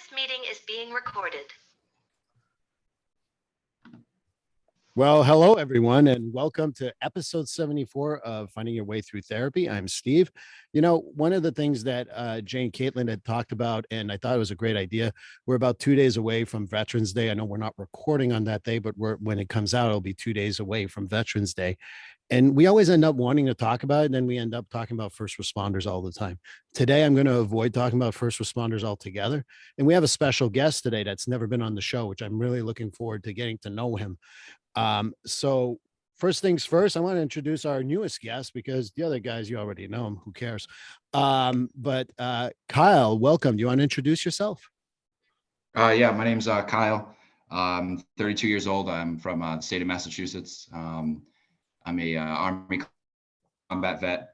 This meeting is being recorded. Well, hello, everyone, and welcome to episode 74 of Finding Your Way Through Therapy. I'm Steve. You know, one of the things that Jane Katelyn had talked about, and I thought it was a great idea, we're about 2 days away from Veterans Day. I know we're not recording on that day, but when it comes out, it'll be 2 days away from Veterans Day. And we always end up wanting to talk about it, and then we end up talking about first responders all the time. Today, I'm going to avoid talking about first responders altogether. And we have a special guest today that's never been on the show, which I'm really looking forward to getting to know him. So first things first, I want to introduce our newest guest because the other guys, you already know them. Who cares? But Kyle, welcome. Do you want to introduce yourself? Yeah, my name's Kyle. I'm 32 years old. I'm from the state of Massachusetts. I'm a Army combat vet.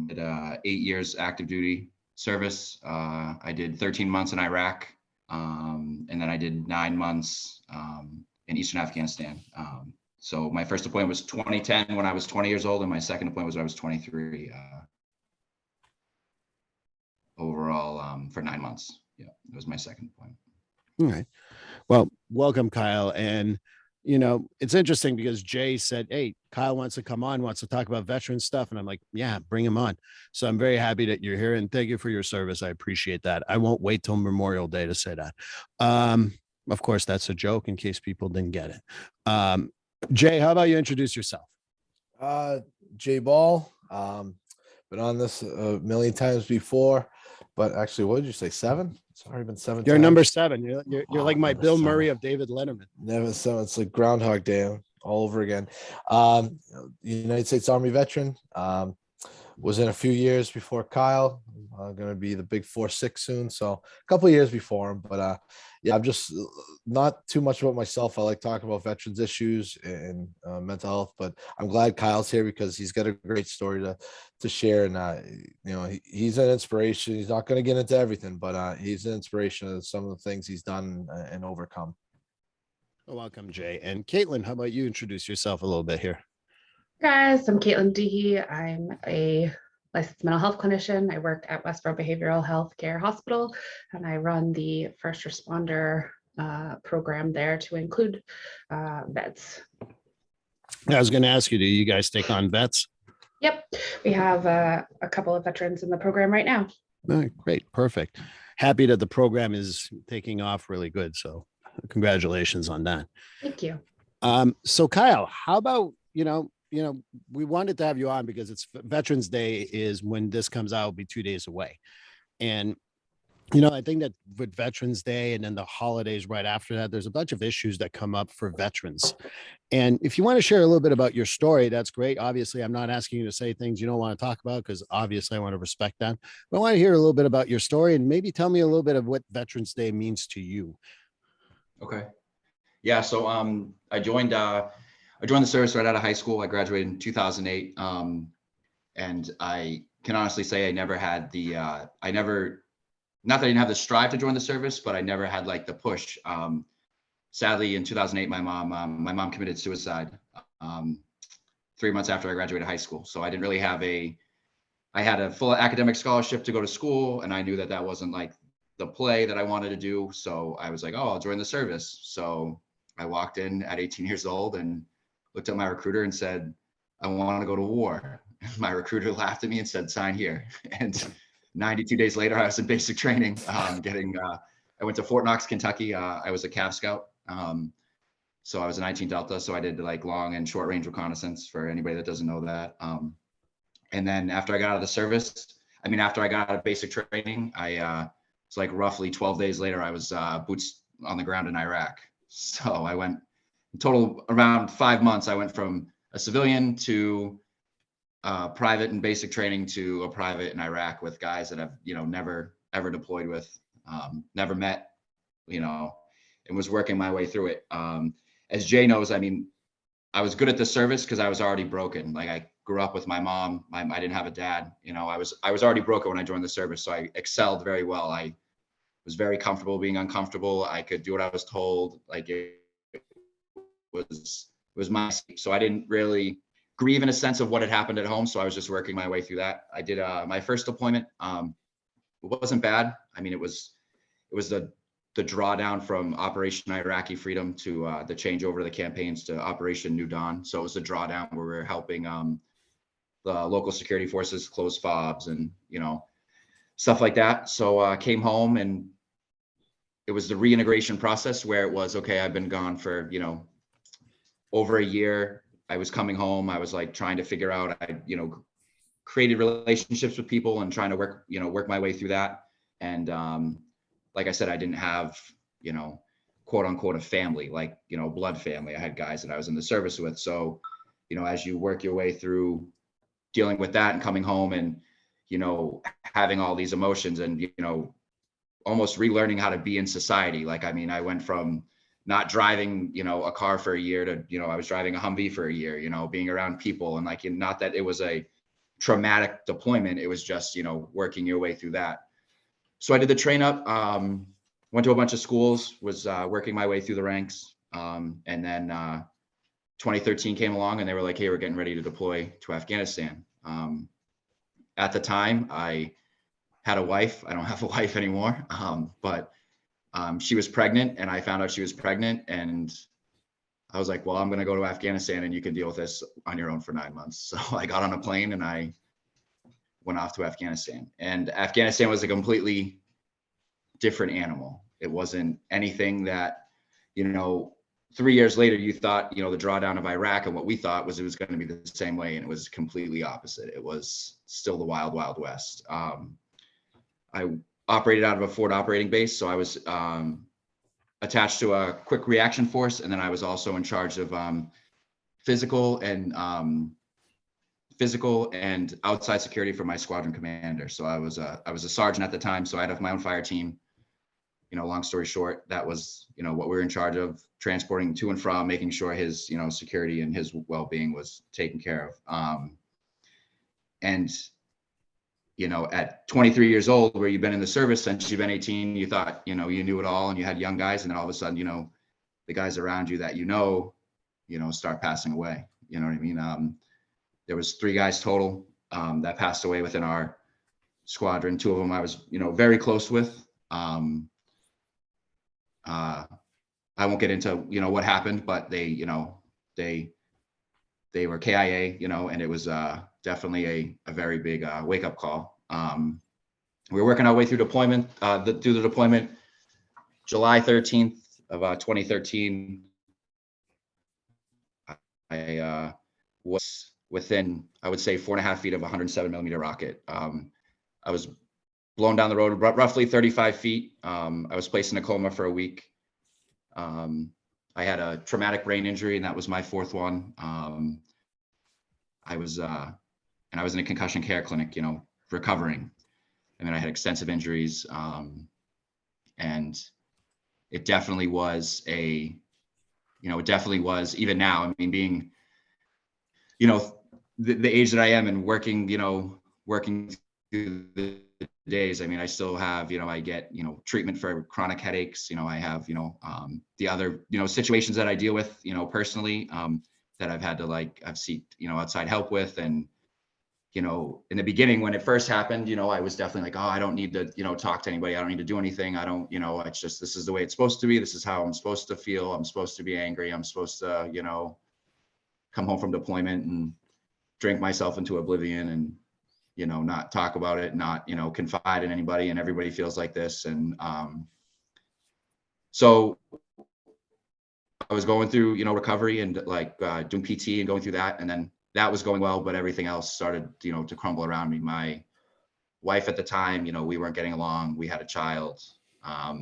Did 8 years active duty service. I did 13 months in Iraq, and then I did 9 months in Eastern Afghanistan. So my first deployment was 2010 when I was 20 years old, and my second deployment was when I was 23. Overall, for 9 months. Yeah, it was my second deployment. All right. Well, welcome, Kyle. And, you know, it's interesting because Jay said, hey, Kyle wants to come on, wants to talk about veteran stuff. And I'm like, yeah, bring him on. So I'm very happy that you're here and thank you for your service. I appreciate that. I won't wait till Memorial Day to say that. Of course, that's a joke in case people didn't get it. Jay, how about you introduce yourself? Jay Ball. Been on this a million times before, but actually, what did you say? 7? It's already been 7 You're times. number 7. You're like my Bill 7. Murray of David Letterman. Never 7. It's like Groundhog Day all over again. United States Army veteran. Was in a few years before Kyle. Going to be the big 4-6 soon, so a couple of years before him. But yeah, I'm just not too much about myself. I like talking about veterans issues and mental health. But I'm glad Kyle's here because he's got a great story to share. And he's an inspiration. He's not going to get into everything, but he's an inspiration of some of the things he's done and overcome. Welcome, Jay. And Katelyn, how about you introduce yourself a little bit here? Guys, I'm Katelyn Dehey. I'm a licensed mental health clinician. I work at Westboro Behavioral Health Care Hospital, and I run the first responder program there to include vets. I was going to ask you, do you guys take on vets? Yep, we have a couple of veterans in the program right now. All right, great, perfect. Happy that the program is taking off really good. So congratulations on that. Thank you. So Kyle, how about, we wanted to have you on because it's Veterans Day is when this comes out, will be 2 days away. And, I think that with Veterans Day and then the holidays right after that, there's a bunch of issues that come up for veterans. And if you want to share a little bit about your story, that's great. Obviously, I'm not asking you to say things you don't want to talk about because obviously I want to respect that. But I want to hear a little bit about your story and maybe tell me a little bit of what Veterans Day means to you. Okay. Yeah. So I joined the service right out of high school. I graduated in 2008. And I can honestly say I never had not that I didn't have the strive to join the service, but I never had like the push. Sadly, in 2008, my mom committed suicide 3 months after I graduated high school. So I didn't really have I had a full academic scholarship to go to school, and I knew that wasn't like the play that I wanted to do. So I was like, oh, I'll join the service. So I walked in at 18 years old and looked at my recruiter and said, I want to go to war. My recruiter laughed at me and said, sign here. And 92 days later, I was in basic training, I went to Fort Knox, Kentucky. I was a Cav Scout. So I was a 19 Delta. So I did like long and short range reconnaissance for anybody that doesn't know that. And then after I got out of the service, after I got out of basic training, it's like roughly 12 days later, I was boots on the ground in Iraq. So I went in total around 5 months. I went from a civilian to private and basic training to a private in Iraq with guys that I've, never ever deployed with, never met, and was working my way through it. As Jay knows, I was good at the service because I was already broken. Like I grew up with my mom. I didn't have a dad. I was already broken when I joined the service. So I excelled very well. I was very comfortable being uncomfortable. I could do what I was told. Like it was my, so I didn't really grieve in a sense of what had happened at home. So I was just working my way through that. I did my first deployment. It wasn't bad. It was the the drawdown from Operation Iraqi Freedom to the changeover of the campaigns to Operation New Dawn. So it was a drawdown where we were helping the local security forces close fobs and, stuff like that. So I came home, and it was the reintegration process where it was, okay, I've been gone for, over a year. I was coming home. I was like trying to figure out, I, created relationships with people and trying to work my way through that. And like I said, I didn't have, quote unquote, a family, like, blood family. I had guys that I was in the service with. So, as you work your way through dealing with that and coming home and, having all these emotions and, almost relearning how to be in society. Like, I mean, I went from not driving, a car for a year to, I was driving a Humvee for a year, being around people, and like, not that it was a traumatic deployment. It was just, working your way through that. So I did the train up, went to a bunch of schools, was working my way through the ranks. And then 2013 came along and they were like, hey, we're getting ready to deploy to Afghanistan. At the time, I had a wife. I don't have a wife anymore, but she was pregnant, and I found out she was pregnant, and I was like, well, I'm going to go to Afghanistan and you can deal with this on your own for 9 months. So I got on a plane and I went off to Afghanistan, and Afghanistan was a completely different animal. It wasn't anything that, 3 years later, you thought, the drawdown of Iraq, and what we thought was it was going to be the same way. And it was completely opposite. It was still the wild, wild west. I operated out of a forward operating base. So I was attached to a quick reaction force. And then I was also in charge of physical and outside security for my squadron commander. So I was a sergeant at the time. So I had my own fire team. Long story short, that was, what we were in charge of, transporting to and from, making sure his, security and his well-being was taken care of. And, at 23 years old, where you've been in the service since you've been 18, you thought, you knew it all, and you had young guys, and then all of a sudden, the guys around you that, start passing away. You know what I mean? There was 3 guys total that passed away within our squadron. 2 of them I was, very close with. I won't get into, what happened, but they were KIA, and it was definitely a very big wake up call. We were working our way through deployment, through the deployment, July 13th of 2013. I was within, I would say, 4.5 feet of a 107 millimeter rocket. I was blown down the road, roughly 35 feet. I was placed in a coma for a week. I had a traumatic brain injury, and that was my 4th one. I was in a concussion care clinic, recovering. I mean, I had extensive injuries, and it definitely was even now. I mean, being, the age that I am and working through the days. I mean, I still have, I get, treatment for chronic headaches. I have, the other, situations that I deal with, personally, that I've had to I've seeked, outside help with. And, in the beginning, when it first happened, I was definitely like, oh, I don't need to, talk to anybody. I don't need to do anything. I don't, it's just, this is the way it's supposed to be. This is how I'm supposed to feel. I'm supposed to be angry. I'm supposed to, come home from deployment and drink myself into oblivion and, not talk about it, not, confide in anybody, and everybody feels like this. And so I was going through, recovery and doing PT and going through that. And then that was going well, but everything else started, to crumble around me. My wife at the time, we weren't getting along. We had a child. I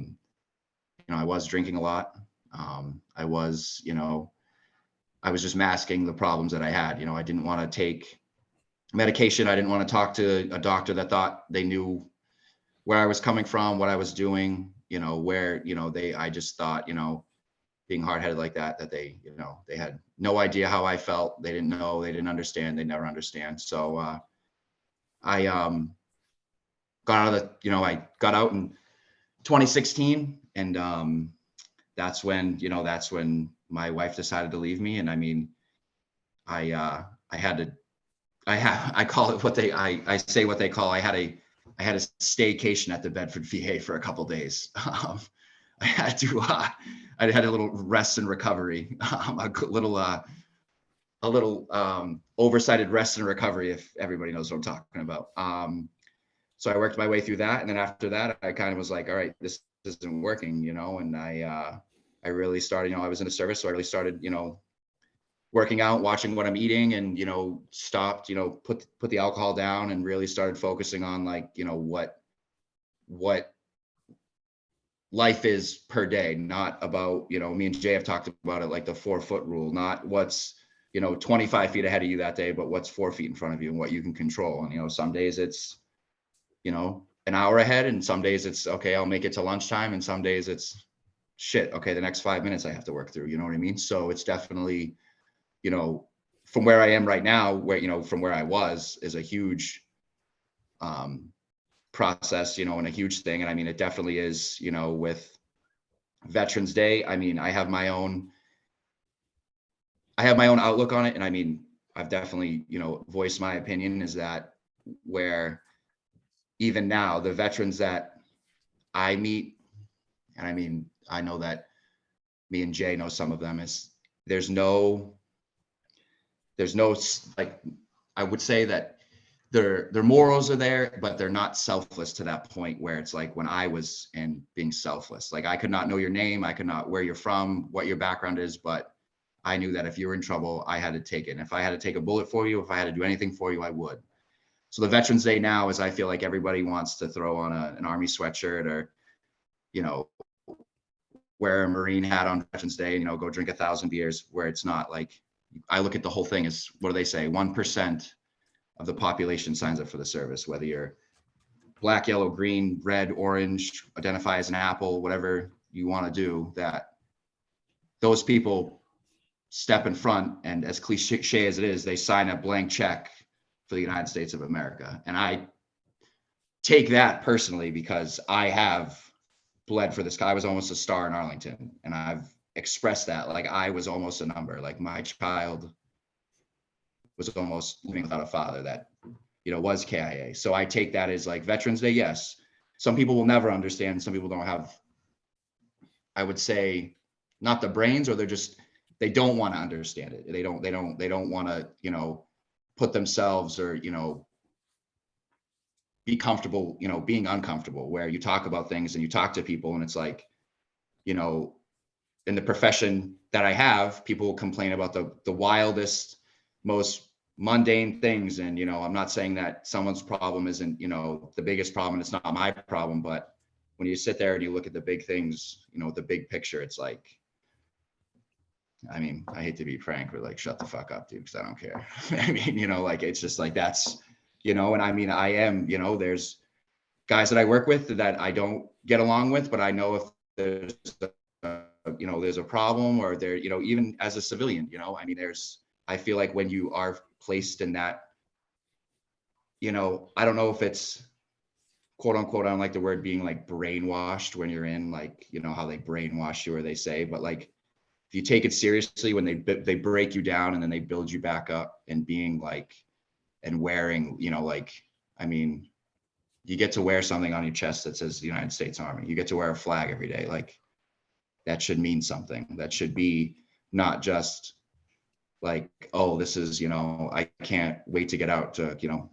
was drinking a lot. I was just masking the problems that I had. I didn't want to take medication. I didn't want to talk to a doctor that thought they knew where I was coming from, what I was doing, where, I just thought, being hard-headed like that they, they had no idea how I felt. They didn't know, they didn't understand, they never understand. So I got out of the, I got out in 2016, and that's when my wife decided to leave me. And I mean, I call it I say what they call, I had a staycation at the Bedford VA for a couple of days. I had to, I had a little rest and recovery, a little oversighted rest and recovery, if everybody knows what I'm talking about. So I worked my way through that. And then after that, I kind of was like, all right, this isn't working, you know, and I really started, you know, I was in a service. So I really started, you know, working out, watching what I'm eating, and, you know, stopped, you know, put the alcohol down and really started focusing on, like, you know, what life is per day, not about, you know, me and Jay have talked about it, like the 4-foot rule, not what's, you know, 25 feet ahead of you that day, but what's 4 feet in front of you and what you can control. And, you know, some days it's, you know, an hour ahead, and some days it's, okay, I'll make it to lunchtime. And some days it's shit, okay, the next 5 minutes I have to work through, you know what I mean? So it's definitely, you know, from where I am right now, where, you know, from where I was, is a huge process, you know, and a huge thing. And I mean, it definitely is, you know, with Veterans Day, I mean, I have my own outlook on it. And I mean, I've definitely, you know, voiced my opinion, is that where even now the veterans that I meet, and I mean, I know that me and Jay know some of them, is there's no, like, I would say that their morals are there, but they're not selfless to that point where it's like when I was in being selfless. Like, I could not know your name, I could not where you're from, what your background is, but I knew that if you were in trouble, I had to take it. And if I had to take a bullet for you, if I had to do anything for you, I would. So the Veterans Day now is, I feel like everybody wants to throw on an Army sweatshirt, or, you know, wear a Marine hat on Veterans Day, and, you know, go drink 1,000 beers, where it's not like, I look at the whole thing as, what do they say? 1% of the population signs up for the service, whether you're black, yellow, green, red, orange, identify as an apple, whatever you want to do, that those people step in front, and, as cliche as it is, they sign a blank check for the United States of America. And I take that personally, because I have bled for this guy. I was almost a star in Arlington, and I've expressed that, like, I was almost a number, like my child was almost living without a father that, you know, was KIA. So I take that as, like, Veterans Day. Yes, some people will never understand. Some people don't have, I would say, not the brains, or they don't want to understand it. They don't want to, you know, put themselves, or, you know, be comfortable, you know, being uncomfortable, where you talk about things and you talk to people, and it's like, you know, in the profession that I have, people will complain about the wildest, most mundane things. And, you know, I'm not saying that someone's problem isn't, you know, the biggest problem, and it's not my problem, but when you sit there and you look at the big things, you know, the big picture, it's like, I mean, I hate to be frank, but, like, shut the fuck up, dude, because I don't care. I mean, you know, like, it's just like, that's, you know, and I mean, I am, you know, there's guys that I work with that I don't get along with, but I know if there's, you know, there's a problem, or there, you know, even as a civilian, you know, I mean, I feel like when you are placed in that, you know, I don't know if it's quote unquote, I don't like the word, being like brainwashed, when you're in, like, you know, how they brainwash you, or they say, but, like, if you take it seriously, when they break you down and then they build you back up, and being like, and wearing, you know, like, I mean, you get to wear something on your chest that says the United States Army. You get to wear a flag every day. Like, that should mean something. That should be not just like, oh, this is, you know, I can't wait to get out to, you know,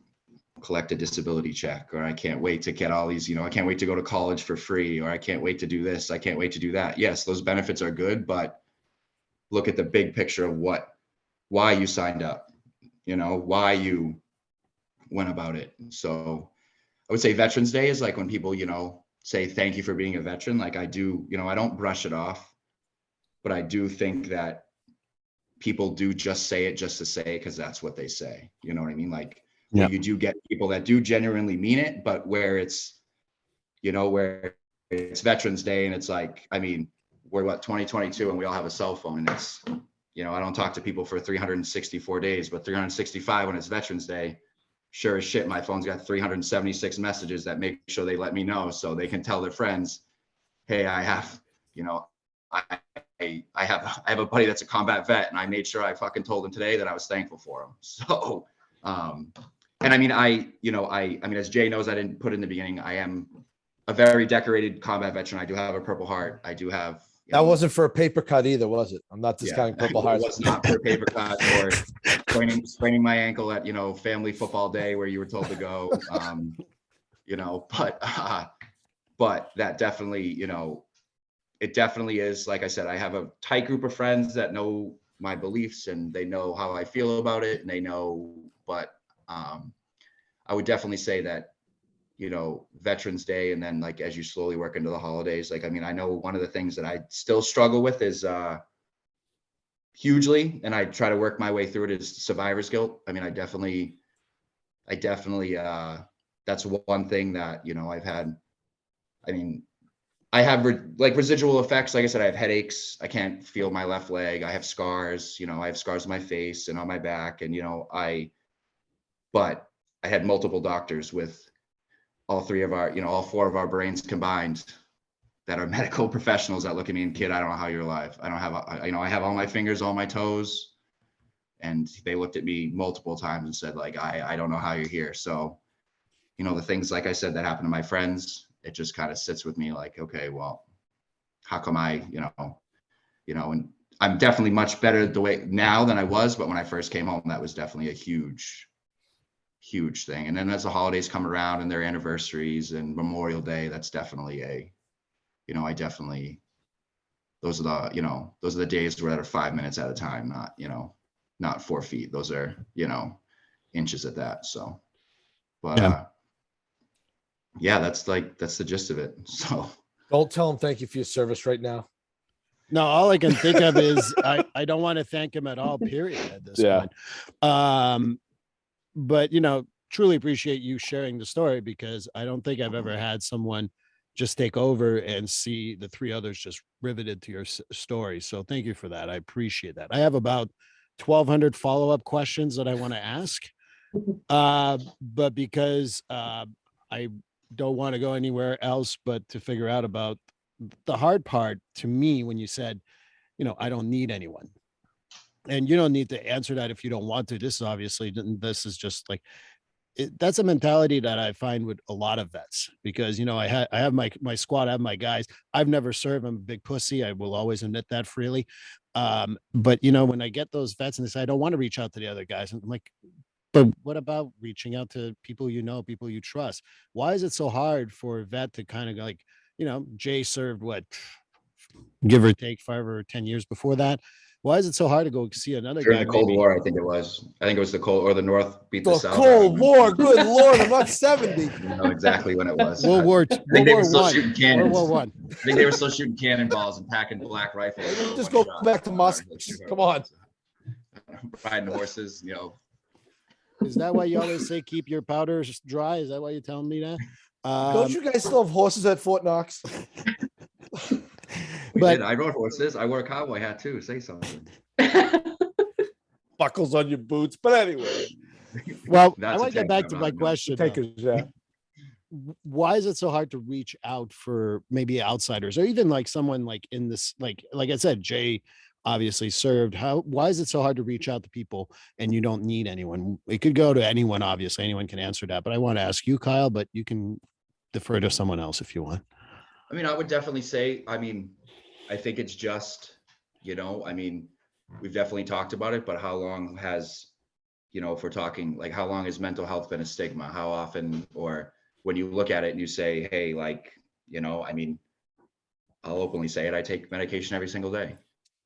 collect a disability check, or I can't wait to get all these, you know, I can't wait to go to college for free, or I can't wait to do this, I can't wait to do that. Yes, those benefits are good, but look at the big picture of why you signed up, you know, why you went about it. So I would say Veterans Day is like when people, you know, say thank you for being a veteran. Like, I do, you know, I don't brush it off, but I do think that people do just say it just to say, because that's what they say. You know what I mean? Like, Yeah. you do get people that do genuinely mean it, but where it's, you know, where it's Veterans Day, and it's like, I mean, we're 2022, and we all have a cell phone, and it's, you know, I don't talk to people for 364 days, but 365 when it's Veterans Day, sure as shit, my phone's got 376 messages that make sure they let me know, so they can tell their friends, hey, I have, you know, I have a buddy that's a combat vet, and I made sure I fucking told him today that I was thankful for him. So, and I mean, I mean, as Jay knows, I didn't put in the beginning, I am a very decorated combat veteran. I do have a Purple Heart. I do have. That wasn't for a paper cut either, was it? I'm not discounting Purple It Hearts. was not for a paper cut or spraining my ankle at, family football day where you were told to go. But that definitely, it definitely is, like I said, I have a tight group of friends that know my beliefs and they know how I feel about it, and they know, but I would definitely say that, Veterans Day, and then like as you slowly work into the holidays, like, I know one of the things that I still struggle with is hugely, and I try to work my way through it, is survivor's guilt. I definitely that's one thing that, I've had. I have residual effects. Like I said, I have headaches. I can't feel my left leg. I have scars, I have scars on my face and on my back. And, but I had multiple doctors with all four of our brains combined that are medical professionals that look at me and, kid, I don't know how you're alive. I don't have, I have all my fingers, all my toes. And they looked at me multiple times and said, like, I don't know how you're here. So, the things, like I said, that happened to my friends, it just kind of sits with me like, okay, well, how come and I'm definitely much better the way now than I was, but when I first came home, that was definitely a huge thing. And then as the holidays come around and their anniversaries and Memorial Day, that's definitely those are the days where they're 5 minutes at a time, not 4 feet. Those are, inches at that. So, but yeah, that's the gist of it. So Don't tell him thank you for your service right now. No, all I can think of is I don't want to thank him at all, period, at this point. But, truly appreciate you sharing the story, because I don't think I've ever had someone just take over and see the three others just riveted to your story. So thank you for that. I appreciate that. I have about 1,200 follow-up questions that I want to ask. But because I don't want to go anywhere else but to figure out about the hard part to me when you said, I don't need anyone. And you don't need to answer that if you don't want to. This is just like, that's a mentality that I find with a lot of vets, because, I have my squad, I have my guys. I've never served. I'm a big pussy. I will always admit that freely. But when I get those vets and they say, I don't want to reach out to the other guys, and I'm like, but what about reaching out to people people you trust? Why is it so hard for a vet to kind of like, Jay served what, give or take 5 or 10 years before that. Why is it so hard to go see another during guy? the Cold War, I think it was the Cold, or the North beat the The South. Cold War, good Lord, I'm not 70. I don't know exactly when it was. World War I think they were still One. shooting cannons. World War One. I think they were still shooting cannonballs and packing black rifles. Just go back to Moscow. Come on. Riding horses, Is that why you always say keep your powders dry? Is that why you're telling me that? Don't you guys still have horses at Fort Knox? But I rode horses. I wore a cowboy hat too. Say something. Buckles on your boots. But anyway. Well, I want to get back to my question. Yeah. Why is it so hard to reach out for maybe outsiders, or even like someone like in this, like I said, Jay obviously served. Why is it so hard to reach out to people and you don't need anyone? It could go to anyone, obviously anyone can answer that, but I want to ask you, Kyle, but you can defer to someone else if you want. I would definitely say, I think it's just, we've definitely talked about it, but how long has, if we're talking like how long has mental health been a stigma? How often, or when you look at it and you say, hey, like, I'll openly say it, I take medication every single day,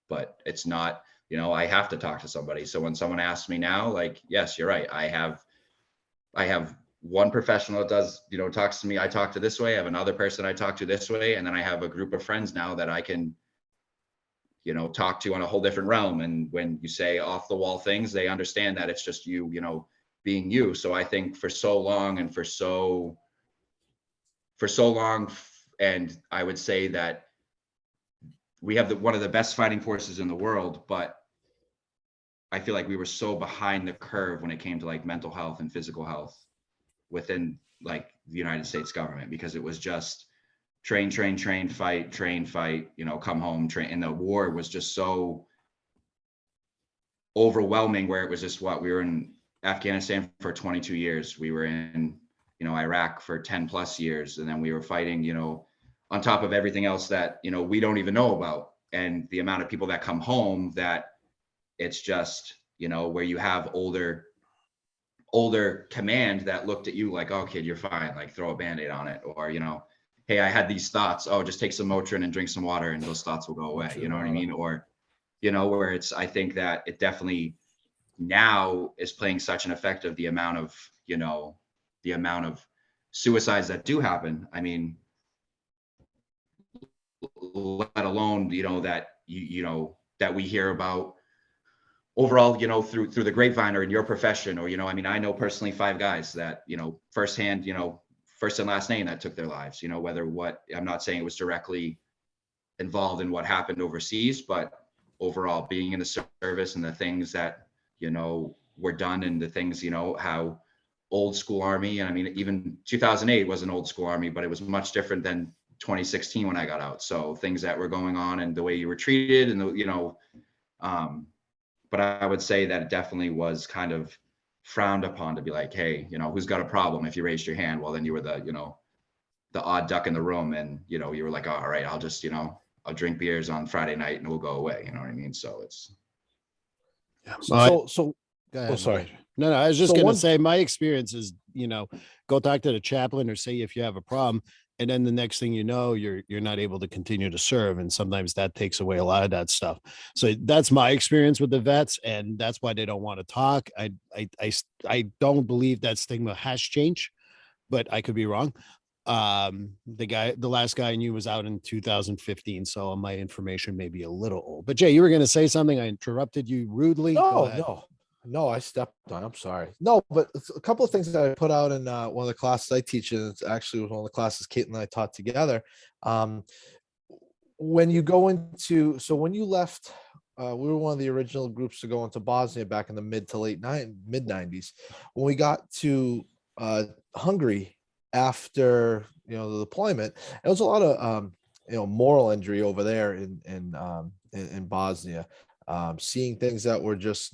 but it's not, I have to talk to somebody. So when someone asks me now, like, yes, you're right. I have one professional that does, talks to me. I talk to this way. I have another person I talk to this way. And then I have a group of friends now that I can, talk to on a whole different realm. And when you say off the wall things, they understand that it's just you, being you. So I think for so long, and I would say that we have one of the best fighting forces in the world, but I feel like we were so behind the curve when it came to like mental health and physical health within like the United States government, because it was just train, fight, come home, train. And the war was just so overwhelming, where it was just we were in Afghanistan for 22 years. We were in Iraq for 10 plus years. And then we were fighting, on top of everything else that, we don't even know about. And the amount of people that come home that it's just, where you have older command that looked at you like, oh kid, you're fine. Like throw a Band-Aid on it. Or, hey, I had these thoughts. Oh, just take some Motrin and drink some water and those thoughts will go away. You know what I mean? Or, where I think that it definitely now is playing such an effect of the amount of suicides that do happen. I mean, let alone, that that we hear about overall, through the grapevine or in your profession, or, I know personally 5 guys that, firsthand, first and last name that took their lives, I'm not saying it was directly involved in what happened overseas, but overall being in the service and the things that, were done and the things, how old school Army. And I mean, even 2008 was an old school Army, but it was much different than 2016 when I got out. So things that were going on and the way you were treated and but I would say that it definitely was kind of frowned upon to be like, hey, who's got a problem? If you raised your hand, well, then you were the odd duck in the room. And, you were like, oh, all right, I'll just, I'll drink beers on Friday night and we'll go away. You know what I mean? So it's. Yeah. So Go ahead, oh, sorry. Mike. No, I was just So going to one- say my experience is, go talk to the chaplain or say if you have a problem. And then the next thing you know, you're not able to continue to serve. And sometimes that takes away a lot of that stuff. So that's my experience with the vets. And that's why they don't want to talk. I don't believe that stigma has changed, but I could be wrong. The last guy I knew was out in 2015. So my information may be a little old, but Jay, you were going to say something. I interrupted you rudely. Go ahead. No, I stepped on. I'm sorry. No, but it's a couple of things that I put out in one of the classes I teach, and it's actually one of the classes Katelyn and I taught together. When you go into, so when you left, we were one of the original groups to go into Bosnia back in the mid 90s. When we got to Hungary after the deployment, it was a lot of moral injury over there in Bosnia, seeing things that were just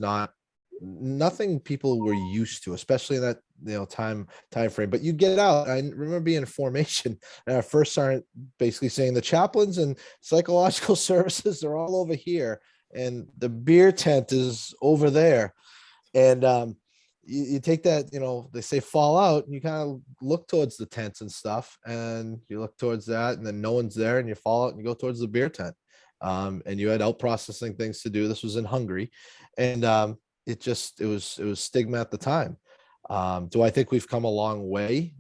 nothing people were used to, especially in that time frame. But you get out. I remember being in formation and our first sergeant basically saying the chaplains and psychological services are all over here and the beer tent is over there. And you take that, they say fall out, and you kind of look towards the tents and stuff, and you look towards that, and then no one's there, and you fall out and you go towards the beer tent. And you had out processing things to do. This was in Hungary, and it was stigma at the time. Do I think we've come a long way?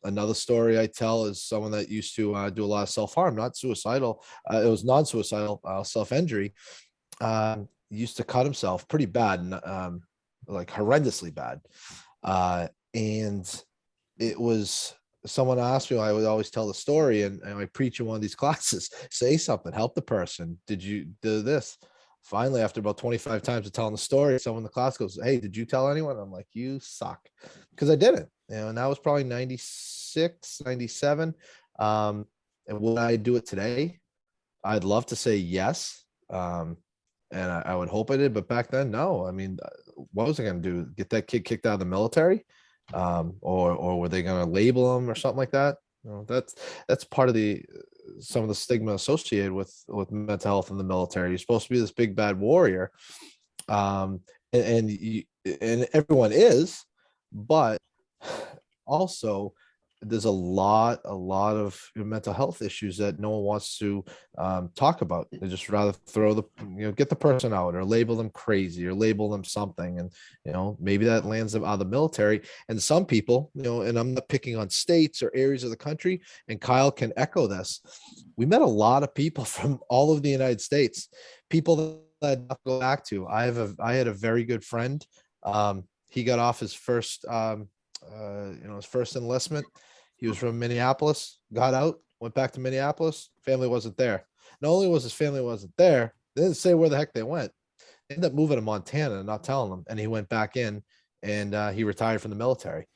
Another story I tell is someone that used to do a lot of self-harm, not suicidal. It was non-suicidal, self-injury. Used to cut himself pretty bad, and like horrendously bad. And it was, someone asked me, I would always tell the story, and I preach in one of these classes, say something, help the person. Did you do this? Finally, after about 25 times of telling the story, someone in the class goes, hey, did you tell anyone? I'm like, you suck. Because I didn't. And that was probably 96, 97. And would I do it today? I'd love to say yes. And I would hope I did. But back then, no. I mean, what was I going to do? Get that kid kicked out of the military? Or were they going to label him or something like that? That's part of some of the stigma associated with mental health in the military. You're supposed to be this big bad warrior, and everyone is, but also there's a lot of mental health issues that no one wants to talk about. They just rather throw get the person out or label them crazy or label them something, and maybe that lands them out of the military. And some people, and I'm not picking on states or areas of the country, and Kyle can echo this, we met a lot of people from all over the United States, people that I go back to. I had a very good friend. He got off his first his first enlistment. He was from Minneapolis, got out, went back to Minneapolis. Family wasn't there. Not only was his family wasn't there, they didn't say where the heck they went. They ended up moving to Montana and not telling them. And he went back in, and he retired from the military.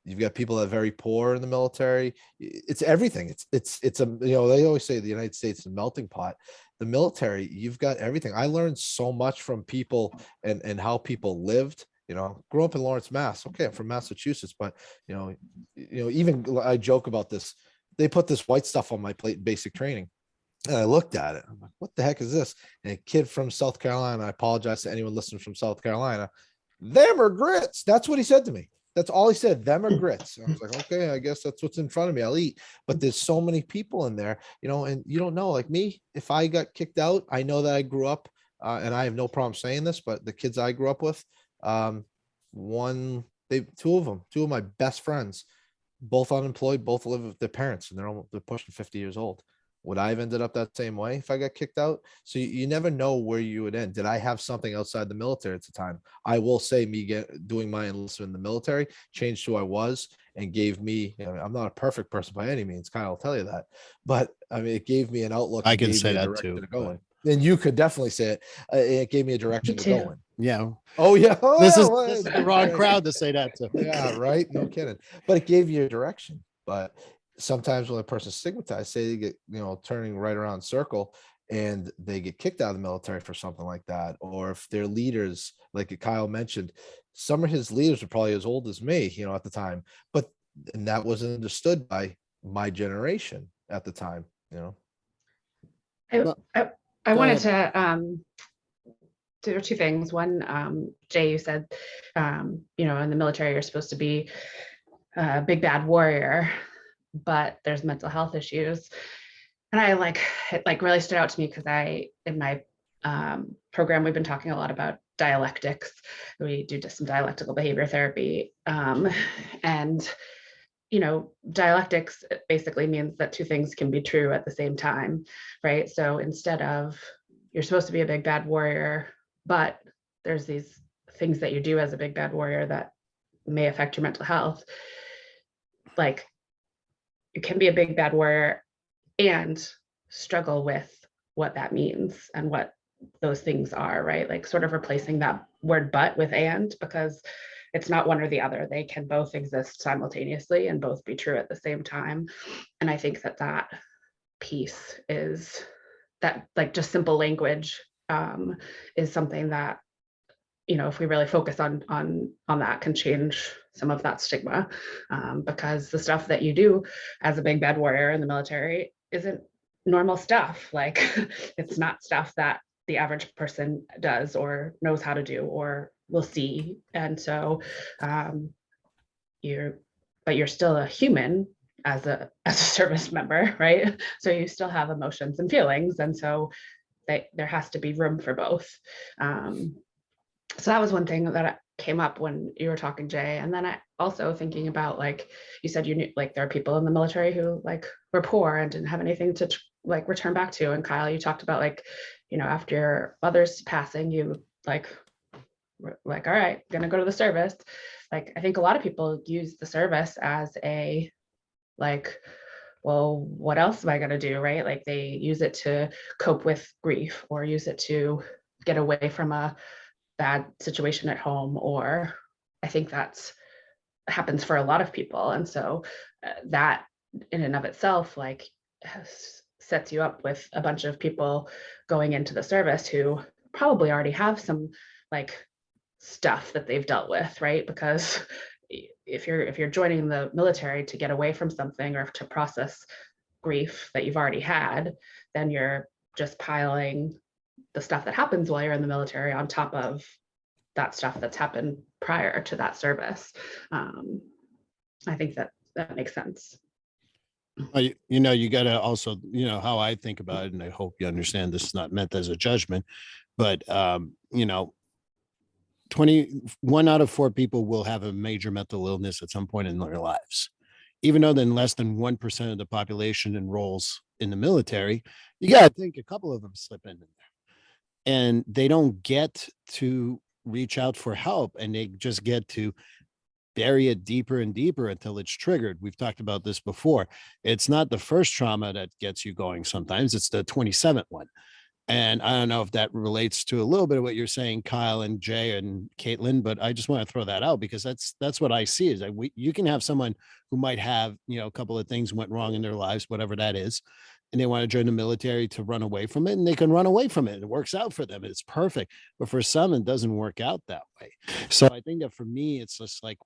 You've got people that are very poor in the military. It's everything. It's a, they always say the United States is a melting pot. The military, you've got everything. I learned so much from people and how people lived grew up in Lawrence, Mass. Okay, I'm from Massachusetts, but even I joke about this. They put this white stuff on my plate in basic training. And I looked at it. I'm like, what the heck is this? And a kid from South Carolina, I apologize to anyone listening from South Carolina, them are grits. That's what he said to me. That's all he said. Them are grits. And I was like, okay, I guess that's what's in front of me. I'll eat. But there's so many people in there, and you don't know, like me, if I got kicked out, I know that I grew up, and I have no problem saying this, but the kids I grew up with, two of my best friends, both unemployed, both live with their parents, and they're pushing 50 years old. Would I have ended up that same way if I got kicked out? So you never know where you would end. Did I have something outside the military at the time? I will say doing my enlistment in the military changed who I was and gave me, I'm not a perfect person by any means. Kyle will tell you that, but I mean, it gave me an outlook. I can say that too. And you could definitely say it. It gave me a direction to go in. Yeah. Oh yeah. This is the wrong crowd to say that to. Yeah, right. No kidding. But it gave you a direction. But sometimes when a person's stigmatized, say they get, turning right around circle and they get kicked out of the military for something like that, or if their leaders, like Kyle mentioned, some of his leaders were probably as old as me, at the time, and that wasn't understood by my generation at the time, I wanted to do two things. One, Jay, you said, in the military, you're supposed to be a big bad warrior, but there's mental health issues. And it really stood out to me because in my program, we've been talking a lot about dialectics. We do some dialectical behavior therapy. And dialectics basically means that two things can be true at the same time, right? So instead of you're supposed to be a big bad warrior, but there's these things that you do as a big bad warrior that may affect your mental health. Like you can be a big bad warrior and struggle with what that means and what those things are, right? Like sort of replacing that word but with and, because it's not one or the other. They can both exist simultaneously and both be true at the same time. And I think that piece is that, like, just simple language is something that, if we really focus on that, can change some of that stigma, because the stuff that you do as a big bad warrior in the military isn't normal stuff. Like it's not stuff that the average person does or knows how to do or will see. And so you're still a human as a service member, right? So you still have emotions and feelings. And so there has to be room for both. So that was one thing that came up when you were talking, Jay. And then I also thinking about, like you said, you knew, like, there are people in the military who were poor and didn't have anything to return back to. And Kyle, you talked about after your mother's passing, you all right, gonna go to the service. I think a lot of people use the service as a well, what else am I gonna do, right? Like they use it to cope with grief or use it to get away from a bad situation at home, or I think that's happens for a lot of people. And so that in and of itself sets you up with a bunch of people going into the service who probably already have some stuff that they've dealt with, right? Because if you're joining the military to get away from something or to process grief that you've already had, then you're just piling the stuff that happens while you're in the military on top of that stuff that's happened prior to that service. I think that makes sense. You got to also, how I think about it, and I hope you understand this is not meant as a judgment, but 1 out of 4 people will have a major mental illness at some point in their lives. Even though then less than 1% of the population enrolls in the military, you got to think a couple of them slip in there. And they don't get to reach out for help, and they just get to bury it deeper and deeper until it's triggered. We've talked about this before. It's not the first trauma that gets you going. Sometimes it's the 27th one. And I don't know if that relates to a little bit of what you're saying, Kyle and Jay and Katelyn, but I just want to throw that out because that's what I see is that you can have someone who might have, a couple of things went wrong in their lives, whatever that is. and they want to join the military to run away from it, and they can run away from it. It works out for them. It's perfect. But for some, it doesn't work out that way. So I think that for me, it's just like,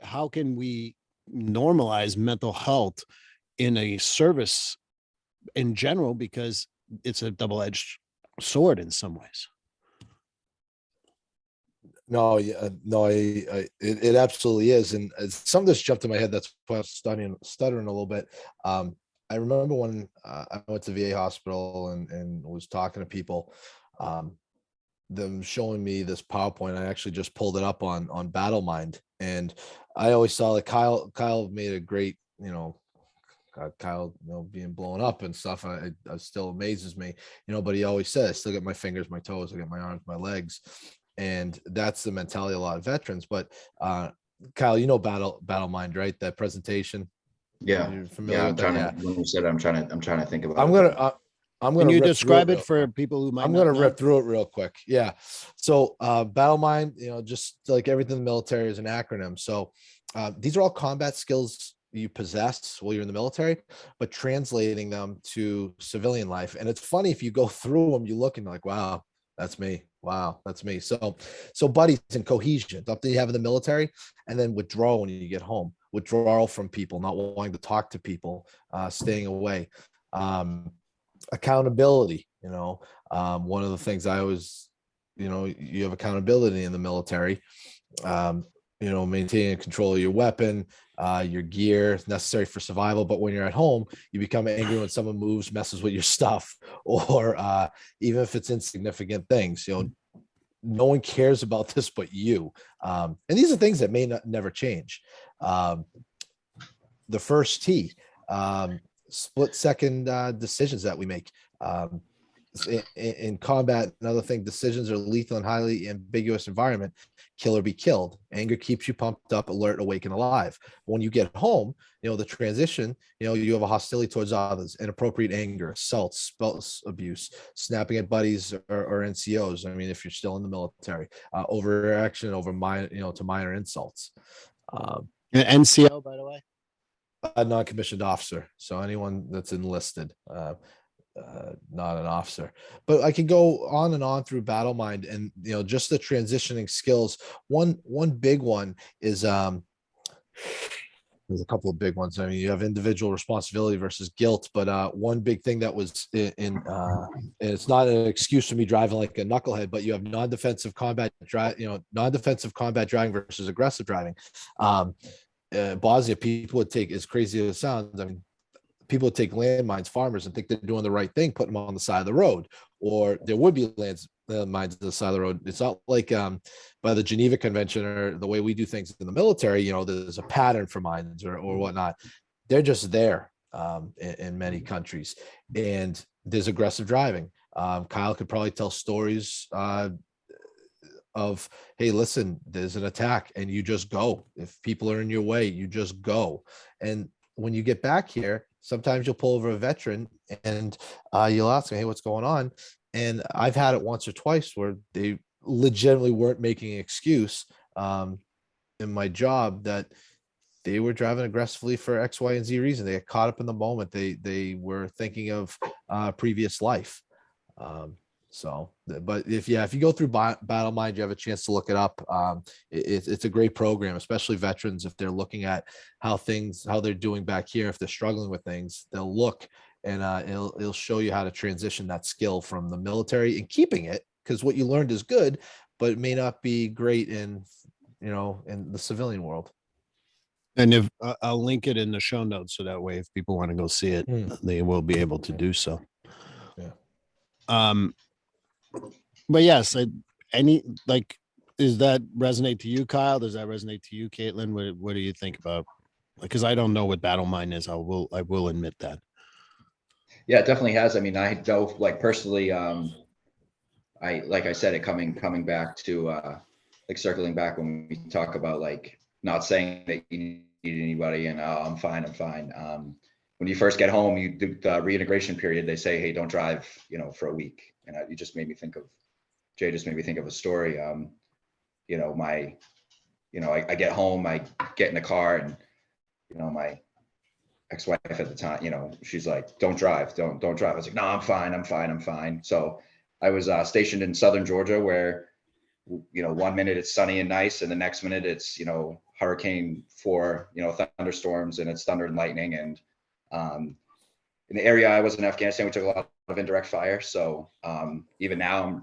how can we normalize mental health in a service in general? Because it's a double-edged sword in some ways. No, yeah, no, it absolutely is, and some of this jumped in my head. That's why I was stuttering a little bit. I remember when I went to VA hospital and was talking to people, them showing me this PowerPoint. I actually just pulled it up on BattleMind, and I always saw that Kyle made a great, Kyle, being blown up and stuff. I still amazes me, but he always says, I still get my fingers, my toes, I get my arms, my legs. And that's the mentality of a lot of veterans. But Kyle, BattleMind, right? That presentation. Yeah. You're familiar Yeah. with that? Yeah. When you said it, I'm trying to think about I'm it. gonna Can you rip describe through it for people who might I'm not gonna know? rip through it real quick. Yeah. So BattleMind, just like everything in the military is an acronym. So these are all combat skills you possess while you're in the military, but translating them to civilian life. And it's funny, if you go through them, you look and you're like, wow, that's me. Wow, that's me. So buddies and cohesion, something you have in the military, and then withdrawal when you get home, withdrawal from people, not wanting to talk to people, staying away. Accountability, one of the things I always, you have accountability in the military, maintaining control of your weapon, your gear necessary for survival. But when you're at home, you become angry when someone moves, messes with your stuff, or even if it's insignificant things. No one cares about this but you. And these are things that may never change. The first T, split second decisions that we make. In combat, another thing, decisions are lethal in highly ambiguous environment. Kill or be killed. Anger keeps you pumped up, alert, awake, and alive. When you get home, the transition, you have a hostility towards others, inappropriate anger, assault, spouse abuse, snapping at buddies or NCOs. I mean, if you're still in the military, overreaction over to minor insults. NCO, by the way. A non-commissioned officer. So anyone that's enlisted, not an officer. But I could go on and on through BattleMind, and just the transitioning skills. One big one is there's a couple of big ones. I mean, you have individual responsibility versus guilt, but one big thing that was and it's not an excuse for me driving like a knucklehead, but you have non-defensive combat non-defensive combat driving versus aggressive driving. Bosnia, people would take, as crazy as it sounds, I mean, people would take landmines, farmers, and think they're doing the right thing, putting them on the side of the road, or there would be landmines on the side of the road. It's not like by the Geneva Convention or the way we do things in the military, there's a pattern for mines or whatnot. They're just there in many countries. And there's aggressive driving. Kyle could probably tell stories of, hey, listen, there's an attack and you just go. If people are in your way, you just go. And when you get back here, sometimes you'll pull over a veteran and you'll ask them, hey, what's going on? And I've had it once or twice where they legitimately weren't making an excuse in my job that they were driving aggressively for X, Y, and Z reason. They got caught up in the moment. They were thinking of previous life. But if you go through BattleMind, you have a chance to look it up. It's a great program, especially veterans. If they're looking at how they're doing back here, if they're struggling with things, they'll look and it'll show you how to transition that skill from the military and keeping it, because what you learned is good, but it may not be great in the civilian world. And if I'll link it in the show notes, so that way if people want to go see it, they will be able to do so. Yeah. But yes, does that resonate to you, Kyle? Does that resonate to you, Katelyn? What do you think about? Because I don't know what BattleMind is. I will admit that. Yeah, it definitely has. I mean, I know, like, personally, like I said, it coming back to circling back when we talk about, like, not saying that you need anybody and I'm fine. When you first get home, you do the reintegration period. They say, hey, don't drive, for a week. And Jay just made me think of a story. I get home, I get in the car, and my ex-wife at the time, she's like, don't drive. I was like, no, I'm fine. So I was stationed in southern Georgia where, 1 minute it's sunny and nice, and the next minute it's, hurricane for, thunderstorms, and it's thunder and lightning. And in the area I was in Afghanistan, we took a lot of indirect fire. So even now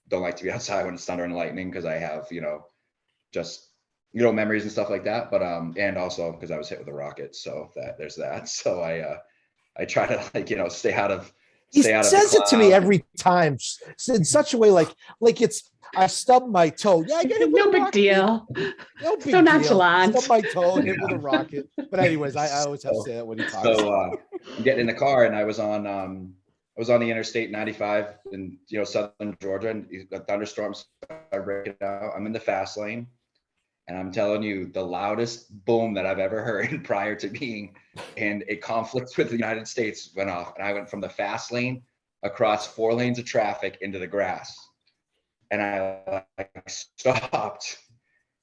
don't like to be outside when it's thunder and lightning, because I have, just, memories and stuff like that. But and also because I was hit with a rocket, so there's that. So I try to stay out of He stay out of says the it to me clouds. every time in such a way like it's I stubbed my toe. Yeah, I got hit with No a big rocket. deal. No big So deal. nonchalant. Stubbed my toe and hit with a rocket. But anyways, I always have to say that when he talks. So I'm getting in the car, and I was on the Interstate 95 in southern Georgia, and the thunderstorms are breaking out. I'm in the fast lane, and I'm telling you, the loudest boom that I've ever heard prior to being in a conflict with the United States went off, and I went from the fast lane across 4 lanes of traffic into the grass, and I stopped,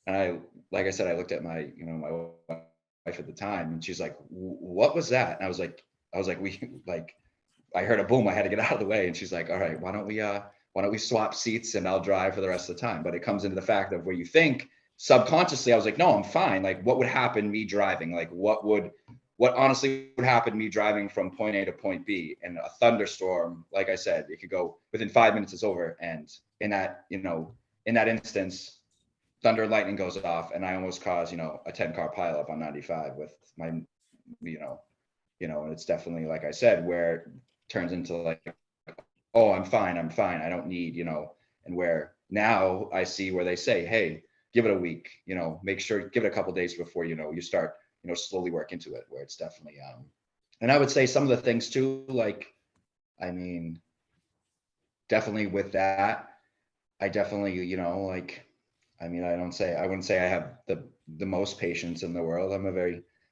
and like I said, I looked at my my wife at the time, and she's like, "What was that?" And I was like, I heard a boom. I had to get out of the way. And she's like, all right, why don't we swap seats, and I'll drive for the rest of the time. But it comes into the fact of where you think subconsciously, I was like, no, I'm fine. Like, what would happen me driving? Like, what honestly would happen me driving from point A to point B? And a thunderstorm, like I said, it could go within 5 minutes, it's over. And in that instance, thunder and lightning goes off, and I almost caused, a 10-car pileup on 95 with my, and it's definitely, like I said, where it turns into like, oh, I'm fine. I don't need, and where now I see where they say, hey, give it a week, make sure, give it a couple of days before, you start, slowly work into it, where it's definitely, and I would say some of the things too, like, I mean, definitely with that, I definitely, I wouldn't say I have the most patience in the world.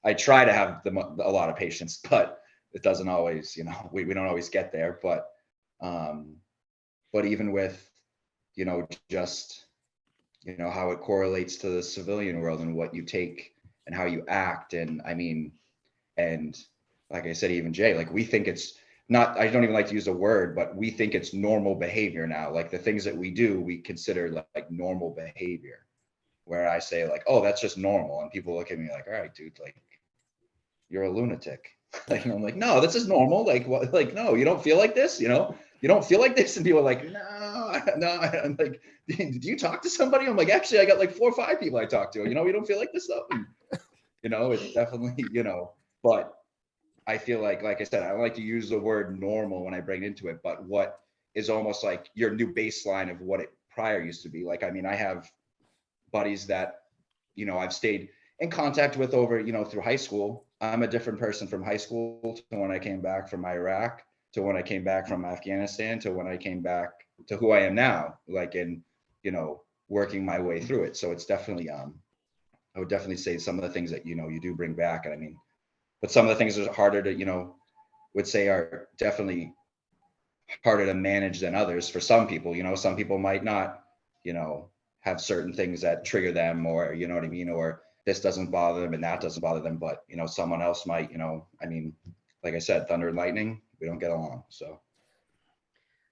I try to have a lot of patience, but it doesn't always, we don't always get there. But even with, just, how it correlates to the civilian world and what you take and how you act. And and like I said, even Jay, like, we think it's not, I don't even like to use the word, but we think it's normal behavior now. Like, the things that we do, we consider like normal behavior, where I say like, oh, that's just normal. And people look at me like, all right, dude, like, you're a lunatic. And I'm like, no, this is normal. Like, what? Like, no, you don't feel like this, you don't feel like this. And people are like, no. I'm like, do you talk to somebody? I'm like, actually, I got like 4 or 5 people I talk to, we don't feel like this stuff. And, it's definitely, but I feel like I said, I don't like to use the word normal when I bring it into it, but what is almost like your new baseline of what it prior used to be. Like, I have buddies that, I've stayed in contact with over, through high school. I'm a different person from high school to when I came back from Iraq, to when I came back from Afghanistan, to when I came back to who I am now, like, in, working my way through it. So it's definitely, I would definitely say some of the things that, you do bring back. And but some of the things that are harder to, would say are definitely harder to manage than others for some people. Some people might not, have certain things that trigger them, or, you know what I mean? Or this doesn't bother them and that doesn't bother them. But, someone else might, like I said, thunder and lightning, we don't get along. So.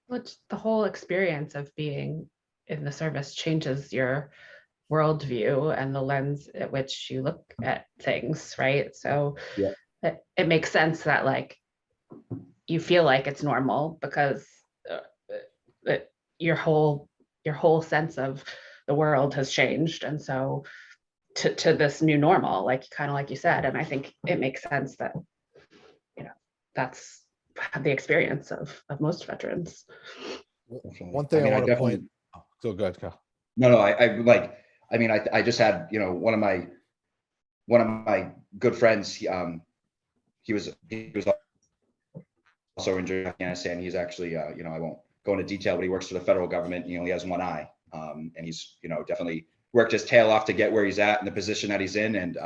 Well, it's the whole experience of being in the service changes your worldview and the lens at which you look at things, right? So Yeah. it makes sense that, like, you feel like it's normal because your whole sense of the world has changed, and so to this new normal, like, kind of like you said. And I think it makes sense that that's the experience of most veterans. One thing I want to point. Oh, so good, Kyle. No, I just had, one of my good friends, he was also injured in Afghanistan. He's actually, I won't go into detail, but he works for the federal government. He has one eye, and he's, definitely worked his tail off to get where he's at and the position that he's in. And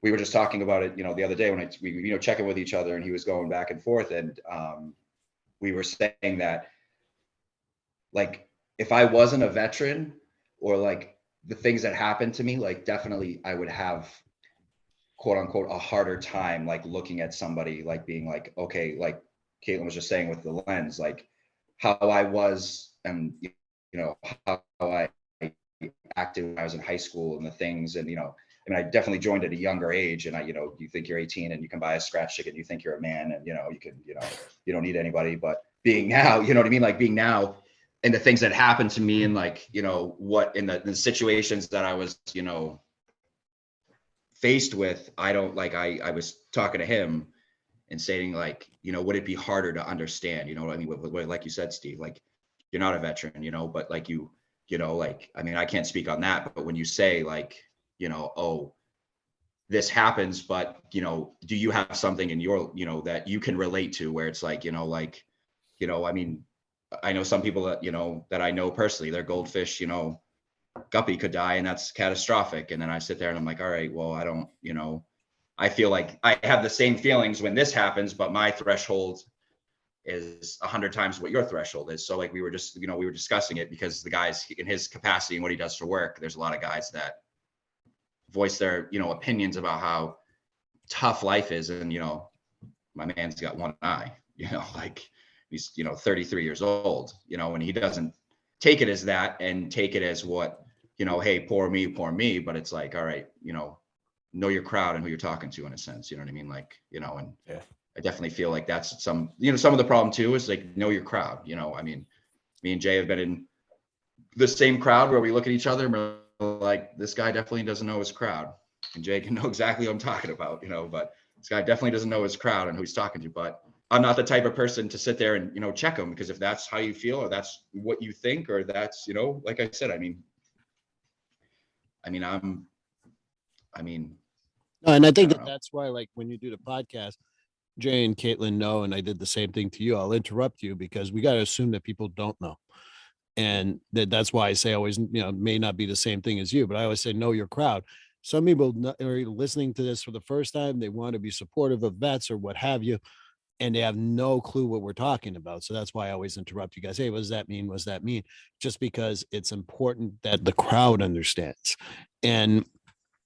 we were just talking about it, the other day when we checking with each other, and he was going back and forth. And we were saying that, like, if I wasn't a veteran, or like the things that happened to me, like, definitely I would have quote unquote a harder time like looking at somebody like being like, okay, like Katelyn was just saying with the lens, like how I was and how I acted when I was in high school and the things, and I mean, I definitely joined at a younger age, and you think you're 18 and you can buy a scratch ticket, you think you're a man, and you can, you don't need anybody. But being now, you know what I mean? Like being now, and the things that happened to me, and like, what in the situations that I was, faced with, I don't like, I was talking to him and saying like, would it be harder to understand? You know what I mean? Like you said, Steve, like you're not a veteran, but like like, I mean, I can't speak on that, but when you say like, oh, this happens, but do you have something in your, that you can relate to where it's like, I mean, I know some people that, that I know personally, their goldfish, guppy could die, and that's catastrophic. And then I sit there and I'm like, all right, well, I don't, I feel like I have the same feelings when this happens, but my threshold is 100 times what your threshold is. So like we were just, we were discussing it because the guys in his capacity and what he does for work, there's a lot of guys that voice their, opinions about how tough life is. And, my man's got one eye, like he's, 33 years old, and he doesn't take it as that and take it as what, hey, poor me. But it's like, all right, know your crowd and who you're talking to in a sense, you know what I mean? Like, and Yeah. I definitely feel like that's some of the problem too, is like, know your crowd. I mean, me and Jay have been in the same crowd where we look at each other and we're like, this guy definitely doesn't know his crowd. And Jay can know exactly what I'm talking about, but this guy definitely doesn't know his crowd and who he's talking to. But I'm not the type of person to sit there and, check him, because if that's how you feel, or that's what you think, or that's, like I said, I mean, No, and I think I don't know. that's why, like, when you do the podcast, Jay and Katelyn know, and I did the same thing to you. I'll interrupt you because we got to assume that people don't know. And that's why I say always, may not be the same thing as you, but I always say, know your crowd. Some people are listening to this for the first time. They want to be supportive of vets or what have you, and they have no clue what we're talking about. So that's why I always interrupt you guys. Hey, what does that mean? What does that mean? Just because it's important that the crowd understands. And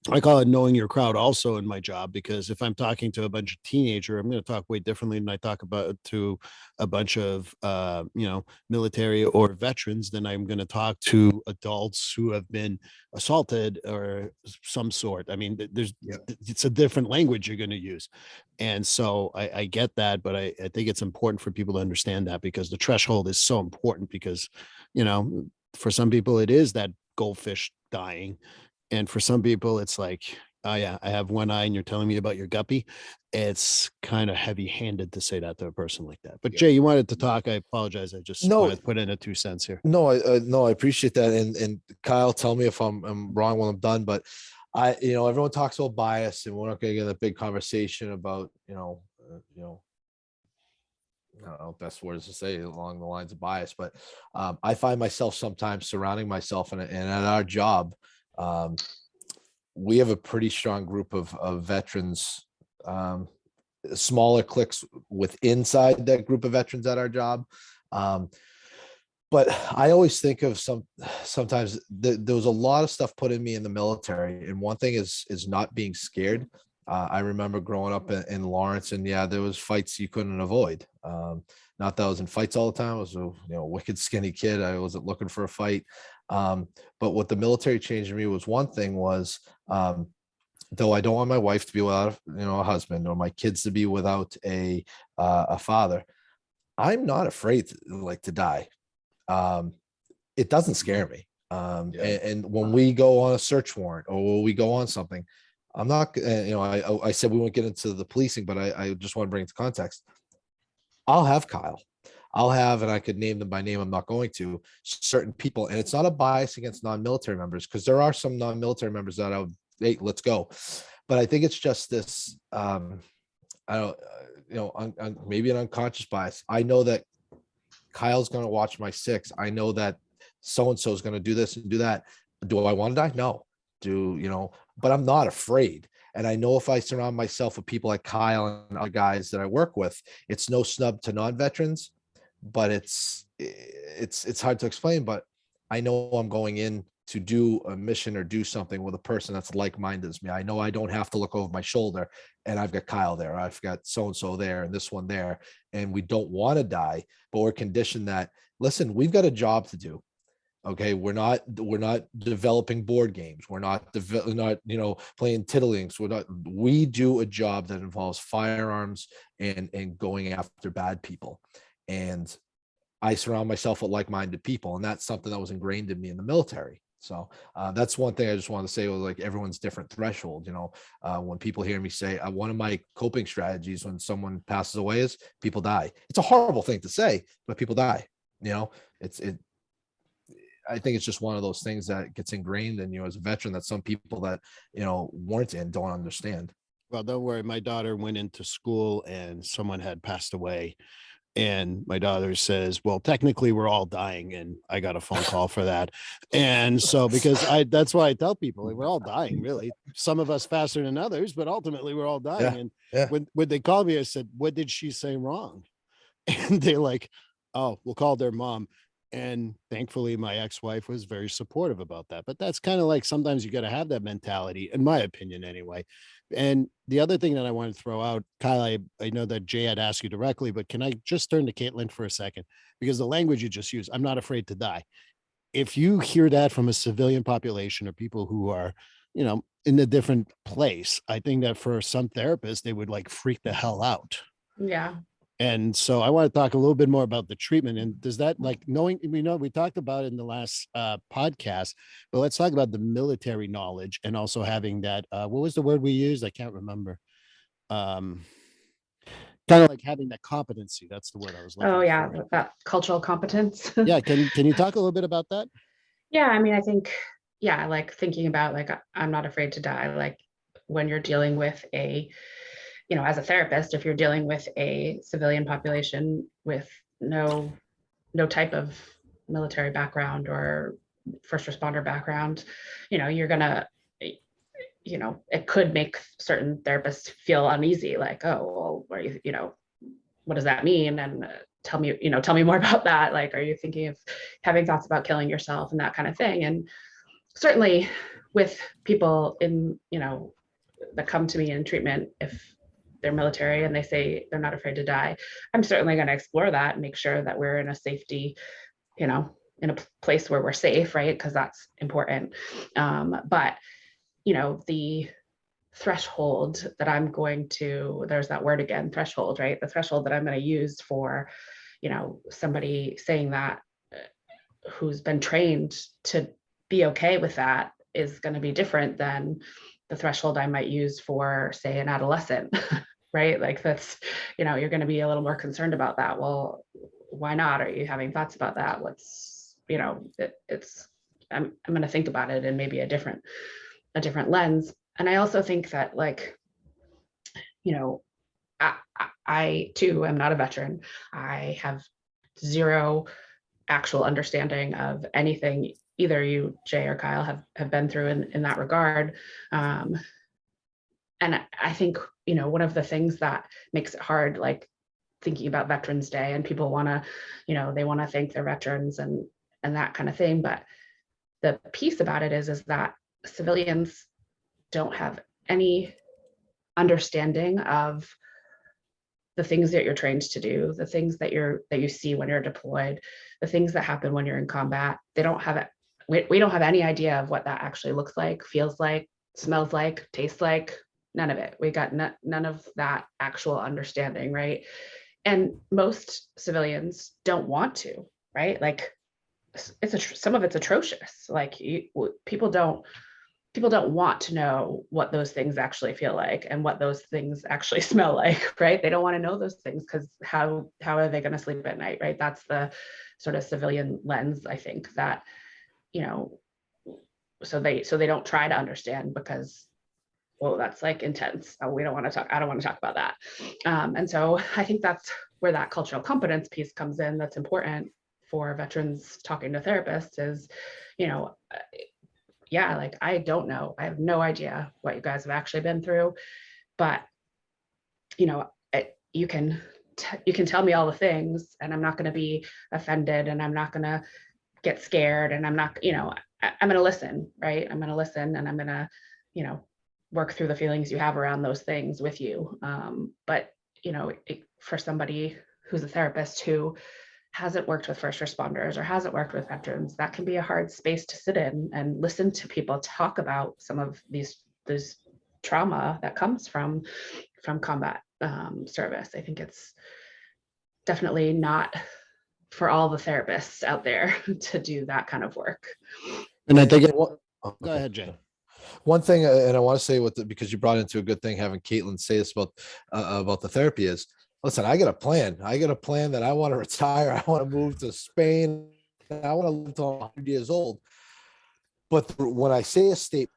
I call it knowing your crowd also in my job, because if I'm talking to a bunch of teenager, I'm going to talk way differently than I talk about to a bunch of, military or veterans than I'm going to talk to adults who have been assaulted or some sort. I mean, it's a different language you're going to use. And so I get that, but I think it's important for people to understand that, because the threshold is so important, because, for some people it is that goldfish dying. And for some people, it's like, oh yeah, I have one eye and you're telling me about your guppy. It's kind of heavy handed to say that to a person like that. But Yeah. Jay, you wanted to talk. I apologize. I just No. wanted to put in a 2 cents here. No, I appreciate that. And Kyle, tell me if I'm wrong when I'm done, but everyone talks about bias, and we're not going to get in a big conversation about, I don't know, best words to say along the lines of bias, but I find myself sometimes surrounding myself and at our job, we have a pretty strong group of veterans, smaller cliques with inside that group of veterans at our job. But I always think of sometimes there was a lot of stuff put in me in the military. And one thing is not being scared. I remember growing up in Lawrence, and yeah, there was fights you couldn't avoid. Not that I was in fights all the time. I was a wicked skinny kid. I wasn't looking for a fight. But what the military changed in me was, one thing was, though I don't want my wife to be without a husband, or my kids to be without a father, I'm not afraid to die. It doesn't scare me. And when we go on a search warrant, or when we go on something, I'm not, I said we won't get into the policing, but I just want to bring it to context. I'll have Kyle. And I could name them by name. I'm not going to, certain people. And it's not a bias against non-military members, because there are some non-military members that hey, let's go. But I think it's just this, I don't, maybe an unconscious bias. I know that Kyle's going to watch my 6. I know that so-and-so is going to do this and do that. Do I want to die? No. But I'm not afraid. And I know if I surround myself with people like Kyle and other guys that I work with, it's no snub to non-veterans, but it's hard to explain. But I know I'm going in to do a mission or do something with a person that's like-minded as me. I know I don't have to look over my shoulder and I've got Kyle there, I've got so-and-so there and this one there, and we don't want to die, but we're conditioned that, listen, we've got a job to do. Okay, we're not developing board games. We're not playing tiddlings. We do a job that involves firearms and going after bad people. And I surround myself with like-minded people, and that's something that was ingrained in me in the military. So that's one thing I just want to say, was like, everyone's different threshold. When people hear me say, one of my coping strategies when someone passes away is people die. It's a horrible thing to say, but people die. I think it's just one of those things that gets ingrained in you as a veteran that some people that, weren't in don't understand. Well, don't worry. My daughter went into school and someone had passed away. And my daughter says, well, technically we're all dying. And I got a phone call for that. And so, that's why I tell people, like, we're all dying, really. Some of us faster than others, but ultimately we're all dying. And when they called me, I said, what did she say wrong? And they're like, oh, we'll call their mom. And thankfully, my ex-wife was very supportive about that. But that's kind of like, sometimes you got to have that mentality, in my opinion, anyway. And the other thing that I want to throw out, Kyle, I know that Jay had asked you directly, but can I just turn to Katelyn for a second? Because the language you just used, I'm not afraid to die. If you hear that from a civilian population or people who are, in a different place, I think that for some therapists, they would like freak the hell out. Yeah. And so I want to talk a little bit more about the treatment. And does that, like, knowing, we talked about it in the last podcast, but let's talk about the military knowledge and also having that, what was the word we used? I can't remember. Kind of like having that competency. That's the word I was looking for. Oh yeah, that cultural competence. Yeah. Can you talk a little bit about that? Yeah, I mean, I think, like thinking about, like, I'm not afraid to die. Like, when you're dealing with as a therapist, if you're dealing with a civilian population with no type of military background or first responder background, you're gonna, it could make certain therapists feel uneasy, like, oh, well, what does that mean? And tell me more about that. Like, are you thinking of having thoughts about killing yourself and that kind of thing? And certainly with people that come to me in treatment, if they're military and they say they're not afraid to die, I'm certainly going to explore that and make sure that we're in a safety, in a place where we're safe, right? Because that's important. But the threshold that there's that word again, threshold, right? The threshold that I'm going to use for, somebody saying that, who's been trained to be okay with that, is going to be different than the threshold I might use for, say, an adolescent, right? Like, that's, you're going to be a little more concerned about that. Well, why not? Are you having thoughts about that? I'm going to think about it in maybe a different lens. And I also think that, like, I too am not a veteran. I have zero actual understanding of anything either you, Jay, or Kyle have been through in that regard. And I think, one of the things that makes it hard, like thinking about Veterans Day, and people want to, they want to thank their veterans and that kind of thing. But the piece about it is that civilians don't have any understanding of the things that you're trained to do, the things that you see when you're deployed, the things that happen when you're in combat. They don't have it. We don't have any idea of what that actually looks like, feels like, smells like, tastes like. None of it. We got none of that actual understanding, right? And most civilians don't want to, right? Like, some of it's atrocious. Like, people don't want to know what those things actually feel like and what those things actually smell like, right? They don't want to know those things, because how are they going to sleep at night, right? That's the sort of civilian lens, I think, that, so they don't try to understand, because, well, that's like intense. I don't want to talk about that. And so I think that's where that cultural competence piece comes in. That's important for veterans talking to therapists is, like, I don't know. I have no idea what you guys have actually been through, but you can tell me all the things, and I'm not going to be offended, and I'm not going to get scared, and I'm not, I'm going to listen, right? I'm going to listen, and I'm going to, work through the feelings you have around those things with you. But, for somebody who's a therapist who hasn't worked with first responders or hasn't worked with veterans, that can be a hard space to sit in and listen to people talk about some of these trauma that comes from combat service. I think it's definitely not for all the therapists out there to do that kind of work. And I think Go go ahead, Jay. One thing, and I want to say because you brought into a good thing, having Katelyn say this about the therapy is, listen, I got a plan. I got a plan that I want to retire. I want to move to Spain. I want to live till 100 years old. But when I say a statement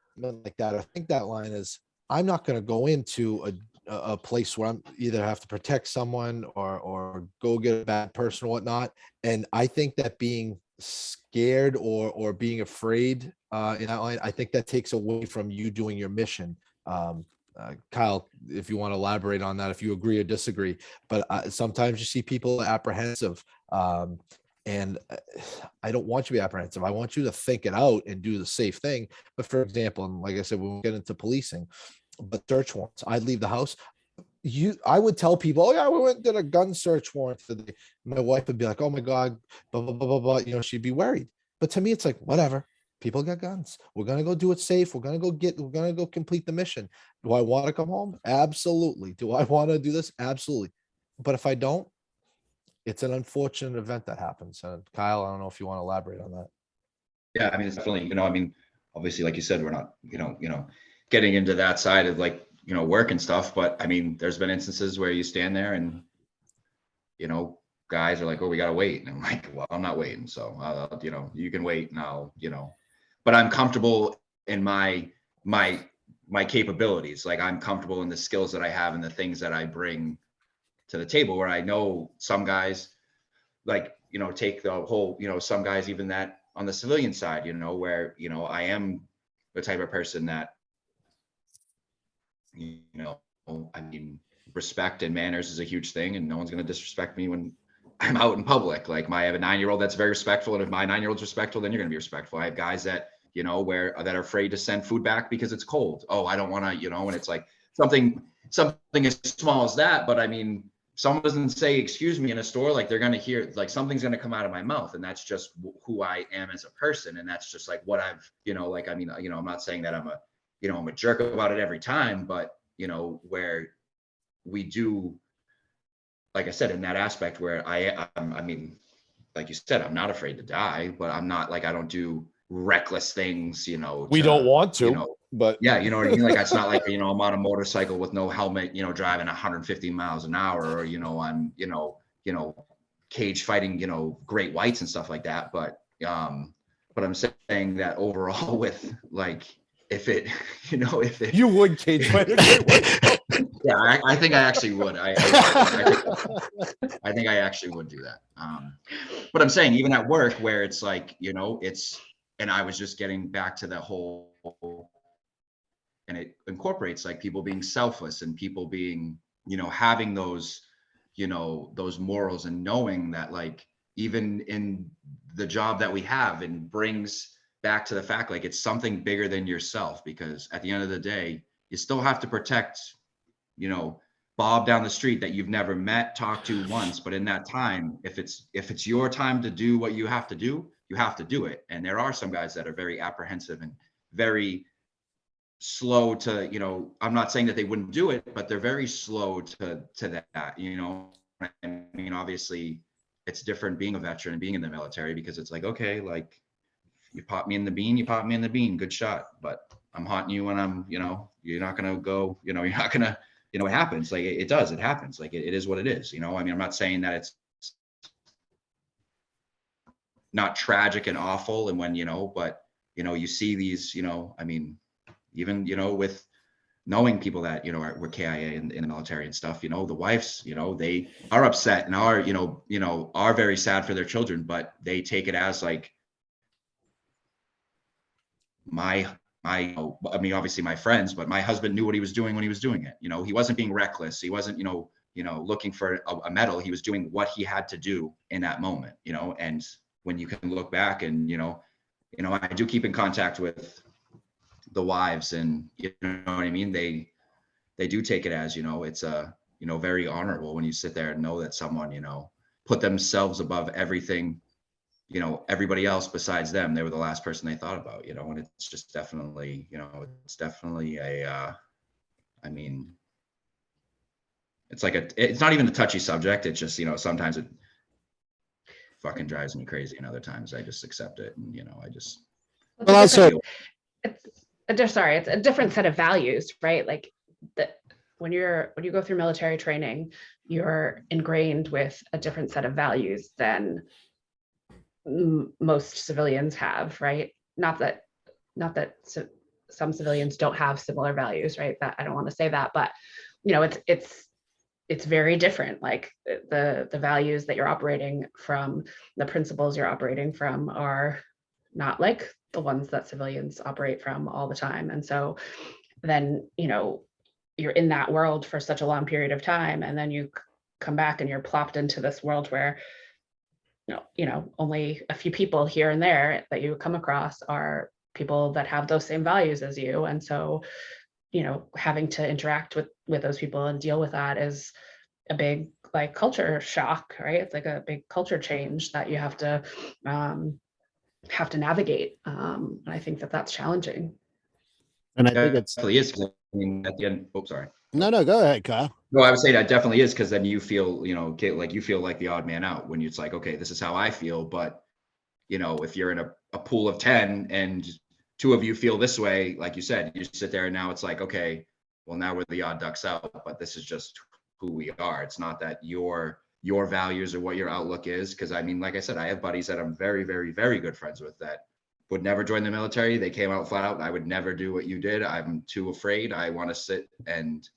like that, I think that line is, I'm not going to go into a place where I'm either have to protect someone or go get a bad person or whatnot. And I think that being scared or being afraid in that line, I think that takes away from you doing your mission. Kyle, if you want to elaborate on that, if you agree or disagree, but sometimes you see people apprehensive. And I don't want you to be apprehensive. I want you to think it out and do the safe thing. But for example, and like I said, we'll get into policing, but search warrants. I'd leave the house. I would tell people, oh yeah, we went and did a gun search warrant today. My wife would be like, oh my God, blah, blah, blah, blah, blah. She'd be worried. But to me, it's like, whatever. People got guns. We're going to go do it safe. We're going to go complete the mission. Do I want to come home? Absolutely. Do I want to do this? Absolutely. But if I don't, it's an unfortunate event that happens. And Kyle, I don't know if you want to elaborate on that. Yeah, I mean, it's definitely, obviously, like you said, we're not, getting into that side of work and stuff, but I mean, there's been instances where you stand there and, guys are like, oh, we got to wait. And I'm like, well, I'm not waiting. So, you can wait and I'll, but I'm comfortable in my capabilities. Like I'm comfortable in the skills that I have and the things that I bring to the table, where I know some guys take the whole, some guys even that on the civilian side, where, I am the type of person that, I mean, respect and manners is a huge thing, and no one's going to disrespect me when I'm out in public. Like I have a 9-year-old that's very respectful, and if my 9-year-old's respectful, then you're going to be respectful. I have guys that, that are afraid to send food back because it's cold. Oh, I don't want to, and it's like something as small as that. But I mean, someone doesn't say excuse me in a store, like they're going to hear, like something's going to come out of my mouth, and that's just who I am as a person, and that's just like what I've, I mean, I'm not saying that I'm a jerk about it every time, but where we do, like I said, in that aspect where I mean, like you said, I'm not afraid to die, but I'm not like, I don't do reckless things, We don't want to, but yeah, you know what I mean? Like, it's not like, I'm on a motorcycle with no helmet, driving 150 miles an hour, or, I'm, cage fighting, great whites and stuff like that. But I'm saying that overall with like, if it, you would cage fight a great white. Yeah, I think I actually would. I think I actually would do that. But I'm saying even at work where it's like, and I was just getting back to that whole, and it incorporates like people being selfless and people being, having those, those morals, and knowing that like, even in the job that we have, and brings back to the fact, like it's something bigger than yourself, because at the end of the day, you still have to protect, Bob down the street that you've never met, talked to once. But in that time, if it's your time to do what you have to do, you have to do it. And there are some guys that are very apprehensive and very slow to, I'm not saying that they wouldn't do it, but they're very slow to that, I mean, obviously it's different being a veteran and being in the military, because it's like, okay, like you pop me in the bean, good shot. But I'm haunting you when I'm, you're not going to go, you're not going to, it happens. Like it happens. Like it is what it is. I mean, I'm not saying that it's not tragic and awful. And when, but, you see these, I mean, even, with knowing people that, were KIA in the military and stuff, the wives, they are upset and are, are very sad for their children, but they take it as like, I mean, obviously my friends, but my husband knew what he was doing when he was doing it. He wasn't being reckless. He wasn't, looking for a medal. He was doing what he had to do in that moment, and when you can look back and, you know, I do keep in contact with the wives, and you know what I mean? They do take it as, you know, it's you know, very honorable when you sit there and know that someone, you know, put themselves above everything, you know, everybody else besides them. They were the last person they thought about, you know, and it's just definitely, you know, it's definitely a, I mean, it's like it's not even a touchy subject. It's just, you know, sometimes it fucking drives me crazy, and other times I just accept it, and, you know, I just. Well, also, it's a different set of values, right? Like when you go through military training, you're ingrained with a different set of values than most civilians have, right? Not that some civilians don't have similar values, right? That I don't want to say that, but you know, it's very different. Like the values that you're operating from, the principles you're operating from are not like the ones that civilians operate from all the time. And so then, you know, you're in that world for such a long period of time, and then you come back and you're plopped into this world where you know only a few people here and there that you come across are people that have those same values as you. And so, you know, having to interact with those people and deal with that is a big like culture shock, right? It's like a big culture change that you have to navigate. And I think that that's challenging. and I think it's Definitely is. 'Cause I mean, at the end, oh, sorry. no, go ahead, Kyle. No, I would say that definitely is, because then you feel, you know, like you feel like the odd man out when it's like, okay, this is how I feel. But, you know, if you're in a pool of 10 and two of you feel this way, like you said, you sit there and now it's like, okay, well, now we're the odd ducks out, but this is just who we are. It's not that your values or what your outlook is. Because I mean, like I said, I have buddies that I'm very, very, very good friends with that would never join the military. They came out flat out, I would never do what you did. I'm too afraid. I want to sit and,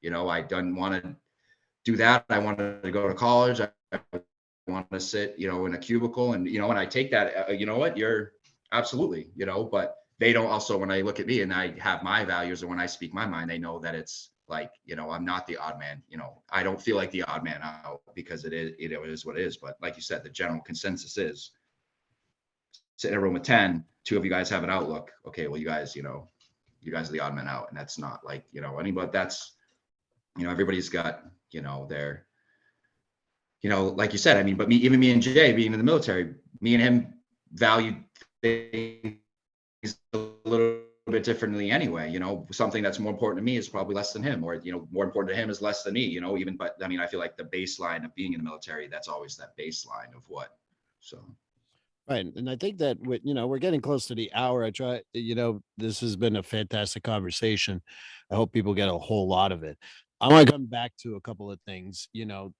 you know, I don't want to do that. I wanted to go to college. I want to sit, you know, in a cubicle. And, you know, when I take that, you know what, you're absolutely, you know, but they don't also, when I look at me and I have my values, or when I speak my mind, they know that it's like, you know, I'm not the odd man. You know, I don't feel like the odd man out, because it is what it is. But like you said, the general consensus is sit in a room with 10, two of you guys have an outlook. Okay, well, you guys, you know, you guys are the odd man out. And that's not like, you know, but that's, you know, everybody's got, you know, their, you know, like you said, I mean, but even me and Jay being in the military, me and him valued things a little bit differently anyway. You know, something that's more important to me is probably less than him, or, you know, more important to him is less than me, you know, even, but I mean, I feel like the baseline of being in the military, that's always that baseline of what, so. Right. And I think that you know, we're getting close to the hour. I try, you know, this has been a fantastic conversation. I hope people get a whole lot of it. I want to come back to a couple of things. You know,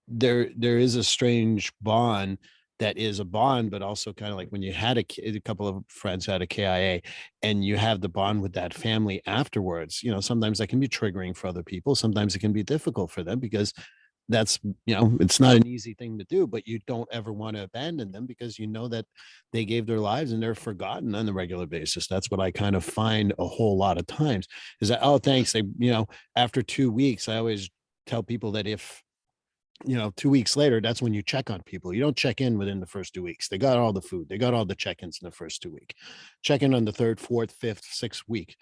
there is a strange bond that is a bond, but also kind of like when you had a couple of friends had a KIA, and you have the bond with that family afterwards. You know, sometimes that can be triggering for other people. Sometimes it can be difficult for them, because that's, you know, it's not an easy thing to do, but you don't ever want to abandon them, because you know that they gave their lives and they're forgotten on a regular basis. That's what I kind of find a whole lot of times, is that, oh, thanks. You know, after 2 weeks, I always tell people that if, you know, 2 weeks later, that's when you check on people. You don't check in within the first 2 weeks. They got all the food. They got all the check-ins in the first 2 weeks. Check in on the third, fourth, fifth, sixth week.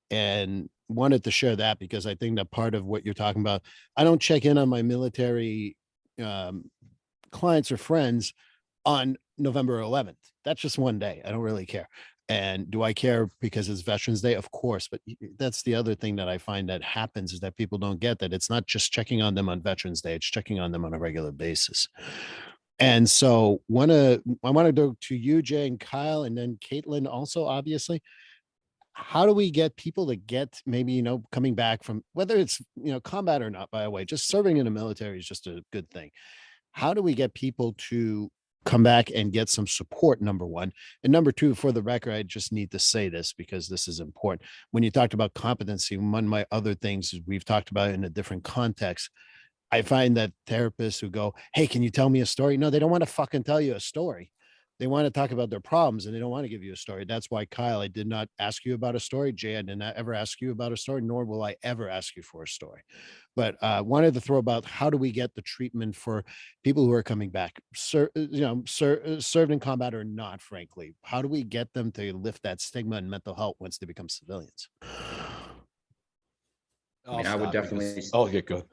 And wanted to share that, because I think that part of what you're talking about, I don't check in on my military clients or friends on November 11th. That's just one day. I don't really care. And do I care because it's Veterans Day? Of course. But that's the other thing that I find that happens, is that people don't get that it's not just checking on them on Veterans Day, it's checking on them on a regular basis. And so I want to go to you, Jay and Kyle, and then Katelyn also, obviously. How do we get people to get, maybe, you know, coming back from, whether it's, you know, combat or not, by the way, just serving in the military is just a good thing. How do we get people to come back and get some support, number one? And number two, for the record, I just need to say this because this is important. When you talked about competency, one of my other things we've talked about in a different context, I find that therapists who go, hey, can you tell me a story? No, they don't want to fucking tell you a story. they want to talk about their problems and they don't want to give you a story. That's why, Kyle, I did not ask you about a story. Jay, I did not ever ask you about a story, nor will I ever ask you for a story. But wanted to throw about how do we get the treatment for people who are coming back, served in combat or not, frankly. How do we get them to lift that stigma and mental health once they become civilians? I mean, I would definitely. Oh, get good.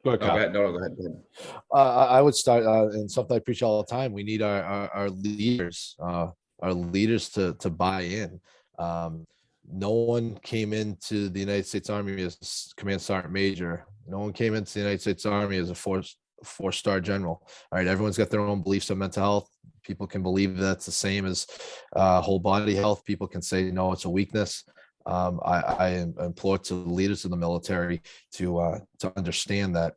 Go ahead, Oh, Kyle. go ahead. No, go ahead. Go ahead. I would start, and something I preach all the time. We need our leaders, to buy in. No one came into the United States Army as command sergeant major. No one came into the United States Army as a four-star general. All right, everyone's got their own beliefs on mental health. People can believe that's the same as whole body health. People can say no, it's a weakness. I implore to the leaders of the military to understand that,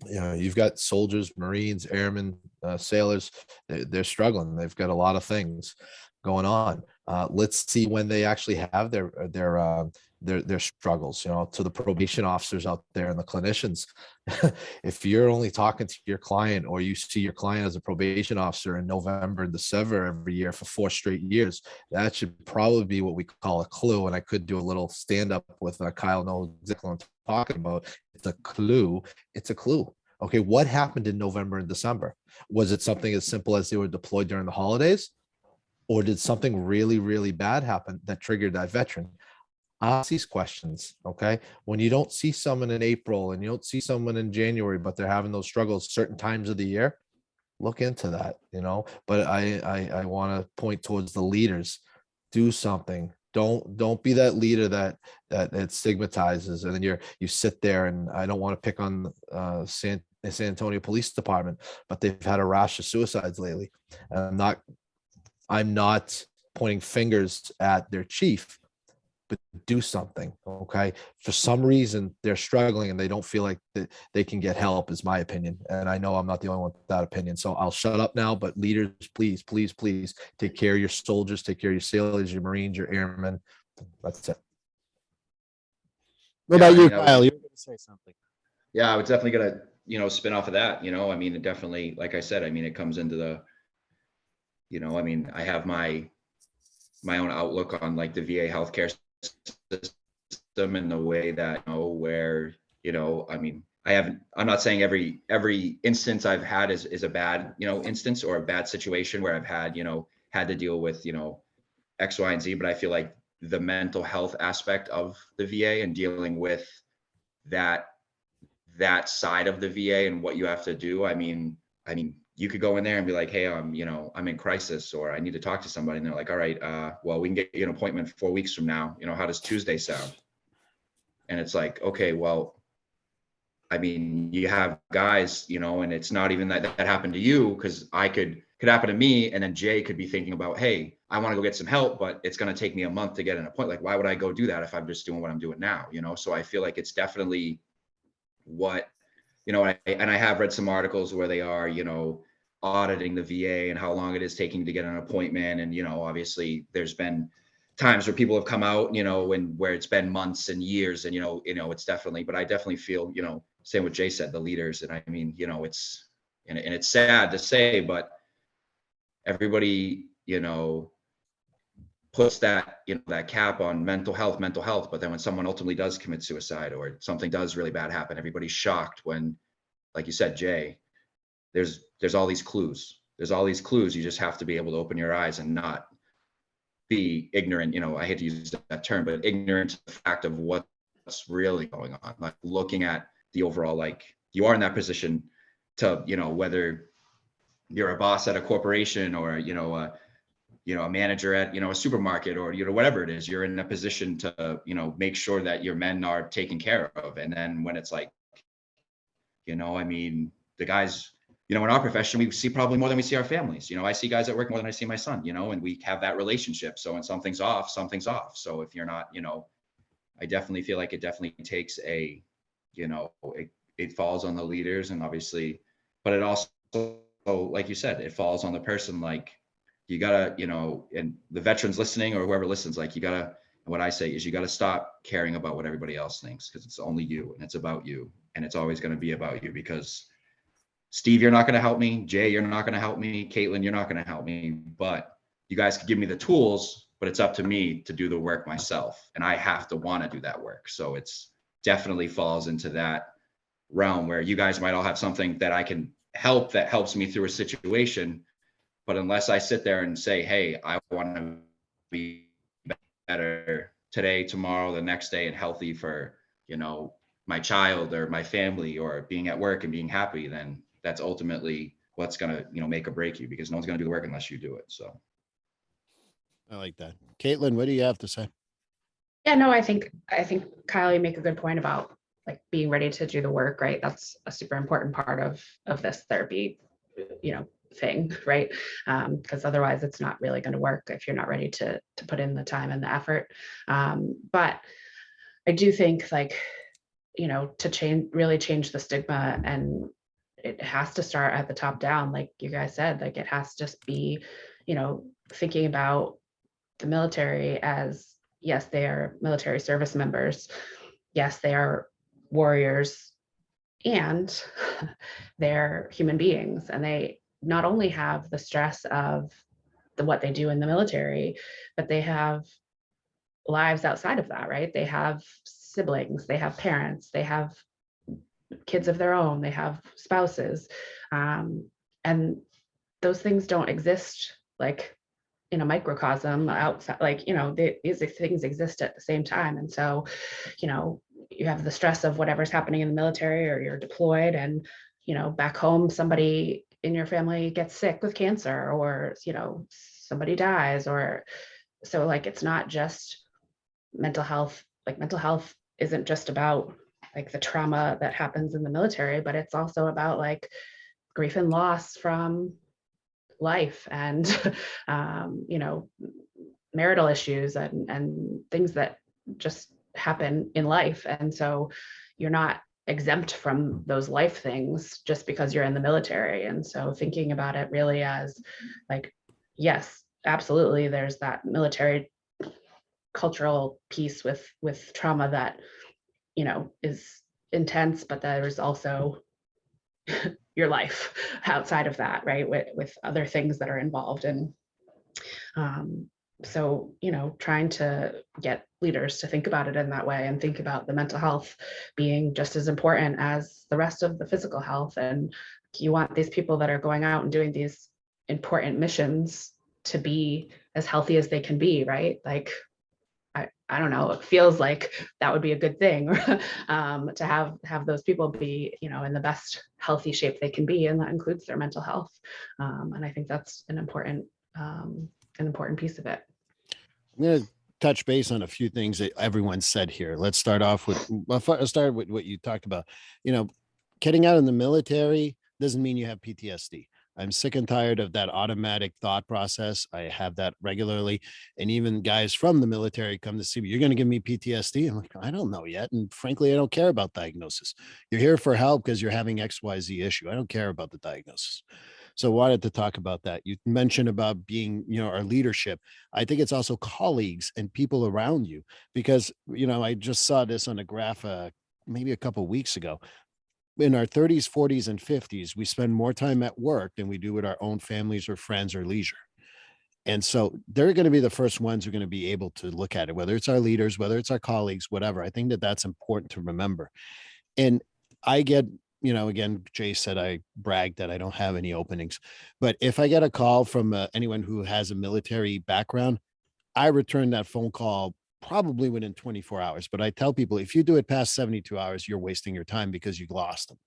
you've got soldiers, Marines, airmen, sailors. They're struggling. They've got a lot of things going on. Let's see when they actually have their struggles. To the probation officers out there and the clinicians, if you're only talking to your client, or you see your client as a probation officer in November and December every year for 4 straight years, that should probably be what we call a clue. And I could do a little stand up with Kyle knows exactly what I'm talking about. It's a clue. It's a clue. Okay, what happened in November and December? Was it something as simple as they were deployed during the holidays? Or did something really, really bad happen that triggered that veteran? Ask these questions, okay? When you don't see someone in April and you don't see someone in January, but they're having those struggles certain times of the year, look into that, But I want to point towards the leaders. Do something. Don't be that leader that stigmatizes, and then you sit there. And I don't want to pick on San Antonio Police Department, but they've had a rash of suicides lately. And I'm not pointing fingers at their chief, but do something. Okay. For some reason, they're struggling and they don't feel like they can get help, is my opinion. And I know I'm not the only one with that opinion. So I'll shut up now, but leaders, please, please, please take care of your soldiers, take care of your sailors, your Marines, your airmen. That's it. What about you, Kyle? You were going to say something. Yeah, I was definitely gonna, spin off of that. I mean, it definitely, like I said, I mean, it comes into the, I mean, I have my own outlook on like the VA healthcare system and the way that, where, I mean, I'm not saying every instance I've had is a bad, instance or a bad situation where I've had, had to deal with, X, Y, and Z, but I feel like the mental health aspect of the VA and dealing with that side of the VA and what you have to do. I mean, you could go in there and be like, hey, I'm in crisis, or I need to talk to somebody. And they're like, all right, well, we can get you an appointment 4 weeks from now. How does Tuesday sound? And it's like, okay, well, I mean, you have guys, and it's not even that happened to you, because could happen to me. And then Jay could be thinking about, hey, I want to go get some help, but it's going to take me a month to get an appointment. Like, why would I go do that if I'm just doing what I'm doing now? So I feel like it's definitely what, and I have read some articles where they are, auditing the VA and how long it is taking to get an appointment. And, obviously there's been times where people have come out, where it's been months and years, and, it's definitely, but I definitely feel, same what Jay said, the leaders. And I mean, it's, and it's sad to say, but everybody, puts that, that cap on mental health. But then when someone ultimately does commit suicide or something does really bad happen, everybody's shocked when, like you said, Jay, there's all these clues. There's all these clues. You just have to be able to open your eyes and not be ignorant. I hate to use that term, but ignorant to the fact of what's really going on. Like looking at the overall, like you are in that position to, whether you're a boss at a corporation or, a manager at, a supermarket or, whatever it is, you're in a position to, make sure that your men are taken care of. And then when it's like, I mean, the guys, in our profession, we see probably more than we see our families. I see guys at work more than I see my son, and we have that relationship. So when something's off, something's off. So if you're not, I definitely feel like it definitely takes a, it falls on the leaders, and obviously, but it also, like you said, it falls on the person. Like you gotta, and the veterans listening or whoever listens, like you gotta, what I say is you gotta stop caring about what everybody else thinks, because it's only you and it's about you, and it's always going to be about you, because Steve, you're not going to help me. Jay, you're not going to help me. Katelyn, you're not going to help me. But you guys could give me the tools, but it's up to me to do the work myself. And I have to want to do that work. So it's definitely falls into that realm where you guys might all have something that I can help that helps me through a situation. But unless I sit there and say, hey, I want to be better today, tomorrow, the next day, and healthy for, my child or my family, or being at work and being happy, then that's ultimately what's going to, make or break you, because no one's going to do the work unless you do it. So I like that. Katelyn, what do you have to say? Yeah, no, I think Kyle, you make a good point about like being ready to do the work, right? That's a super important part of this therapy, thing, right? Because otherwise it's not really going to work if you're not ready to put in the time and the effort. But I do think to really change the stigma, and it has to start at the top down, like you guys said. Like it has to just be, thinking about the military as, yes, they are military service members. Yes, they are warriors, and they're human beings. And they not only have the stress of what they do in the military, but they have lives outside of that, right? They have siblings, they have parents, they have kids of their own, they have spouses. And those things don't exist like in a microcosm outside, these things exist at the same time. And so, you have the stress of whatever's happening in the military, or you're deployed, and, back home, somebody in your family gets sick with cancer, or, somebody dies, or so like, it's not just mental health. Like mental health isn't just about like the trauma that happens in the military, but it's also about like grief and loss from life, and marital issues, and things that just happen in life. And so you're not exempt from those life things just because you're in the military. And so thinking about it really as like, yes, absolutely, there's that military cultural piece with trauma that is intense, but there's also your life outside of that, right? With other things that are involved. And so, trying to get leaders to think about it in that way, and think about the mental health being just as important as the rest of the physical health. And you want these people that are going out and doing these important missions to be as healthy as they can be, right? Like, I don't know, it feels like that would be a good thing, to have those people be, in the best healthy shape they can be, and that includes their mental health. And I think that's an important piece of it. I'm going to touch base on a few things that everyone said here. Let's start off with what you talked about. Getting out in the military doesn't mean you have PTSD. I'm sick and tired of that automatic thought process. I have that regularly. And even guys from the military come to see me. You're going to give me PTSD? I'm like, I don't know yet. And frankly, I don't care about diagnosis. You're here for help because you're having XYZ issue. I don't care about the diagnosis. So wanted to talk about that. You mentioned about being, our leadership. I think it's also colleagues and people around you, because, I just saw this on a graph maybe a couple of weeks ago. In our 30s, 40s, and 50s, we spend more time at work than we do with our own families or friends or leisure. And so they're going to be the first ones who are going to be able to look at it, whether it's our leaders, whether it's our colleagues, whatever. I think that that's important to remember. And I get, again, Jay said I bragged that I don't have any openings, but if I get a call from anyone who has a military background, I return that phone call probably within 24 hours. But I tell people, if you do it past 72 hours, you're wasting your time because you lost them.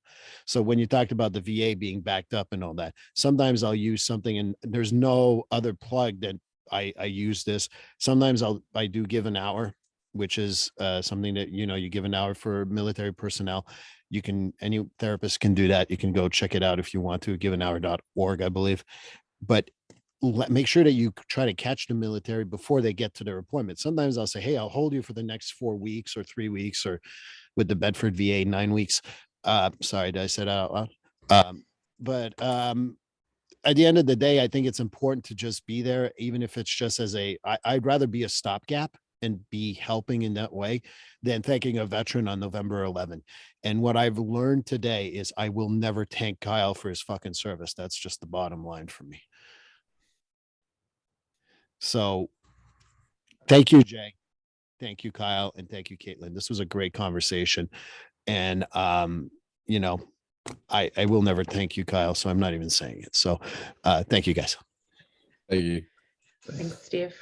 So when you talked about the VA being backed up and all that, sometimes I'll use something, and there's no other plug that I use this. Sometimes I do give an hour, which is something that, you give an hour for military personnel. Any therapist can do that. You can go check it out if you want to, giveanhour.org, I believe. But make sure that you try to catch the military before they get to their appointment. Sometimes I'll say, hey, I'll hold you for the next 4 weeks or 3 weeks, or with the Bedford VA, 9 weeks. Sorry, did I say that out loud? But at the end of the day, I think it's important to just be there, even if it's just I'd rather be a stopgap and be helping in that way than thanking a veteran on November 11. And what I've learned today is I will never thank Kyle for his fucking service. That's just the bottom line for me. So thank you, Jay. Thank you, Kyle. And thank you, Katelyn. This was a great conversation. And, you know, I will never thank you, Kyle. So I'm not even saying it. So thank you guys. Thank you. Thanks, Steve.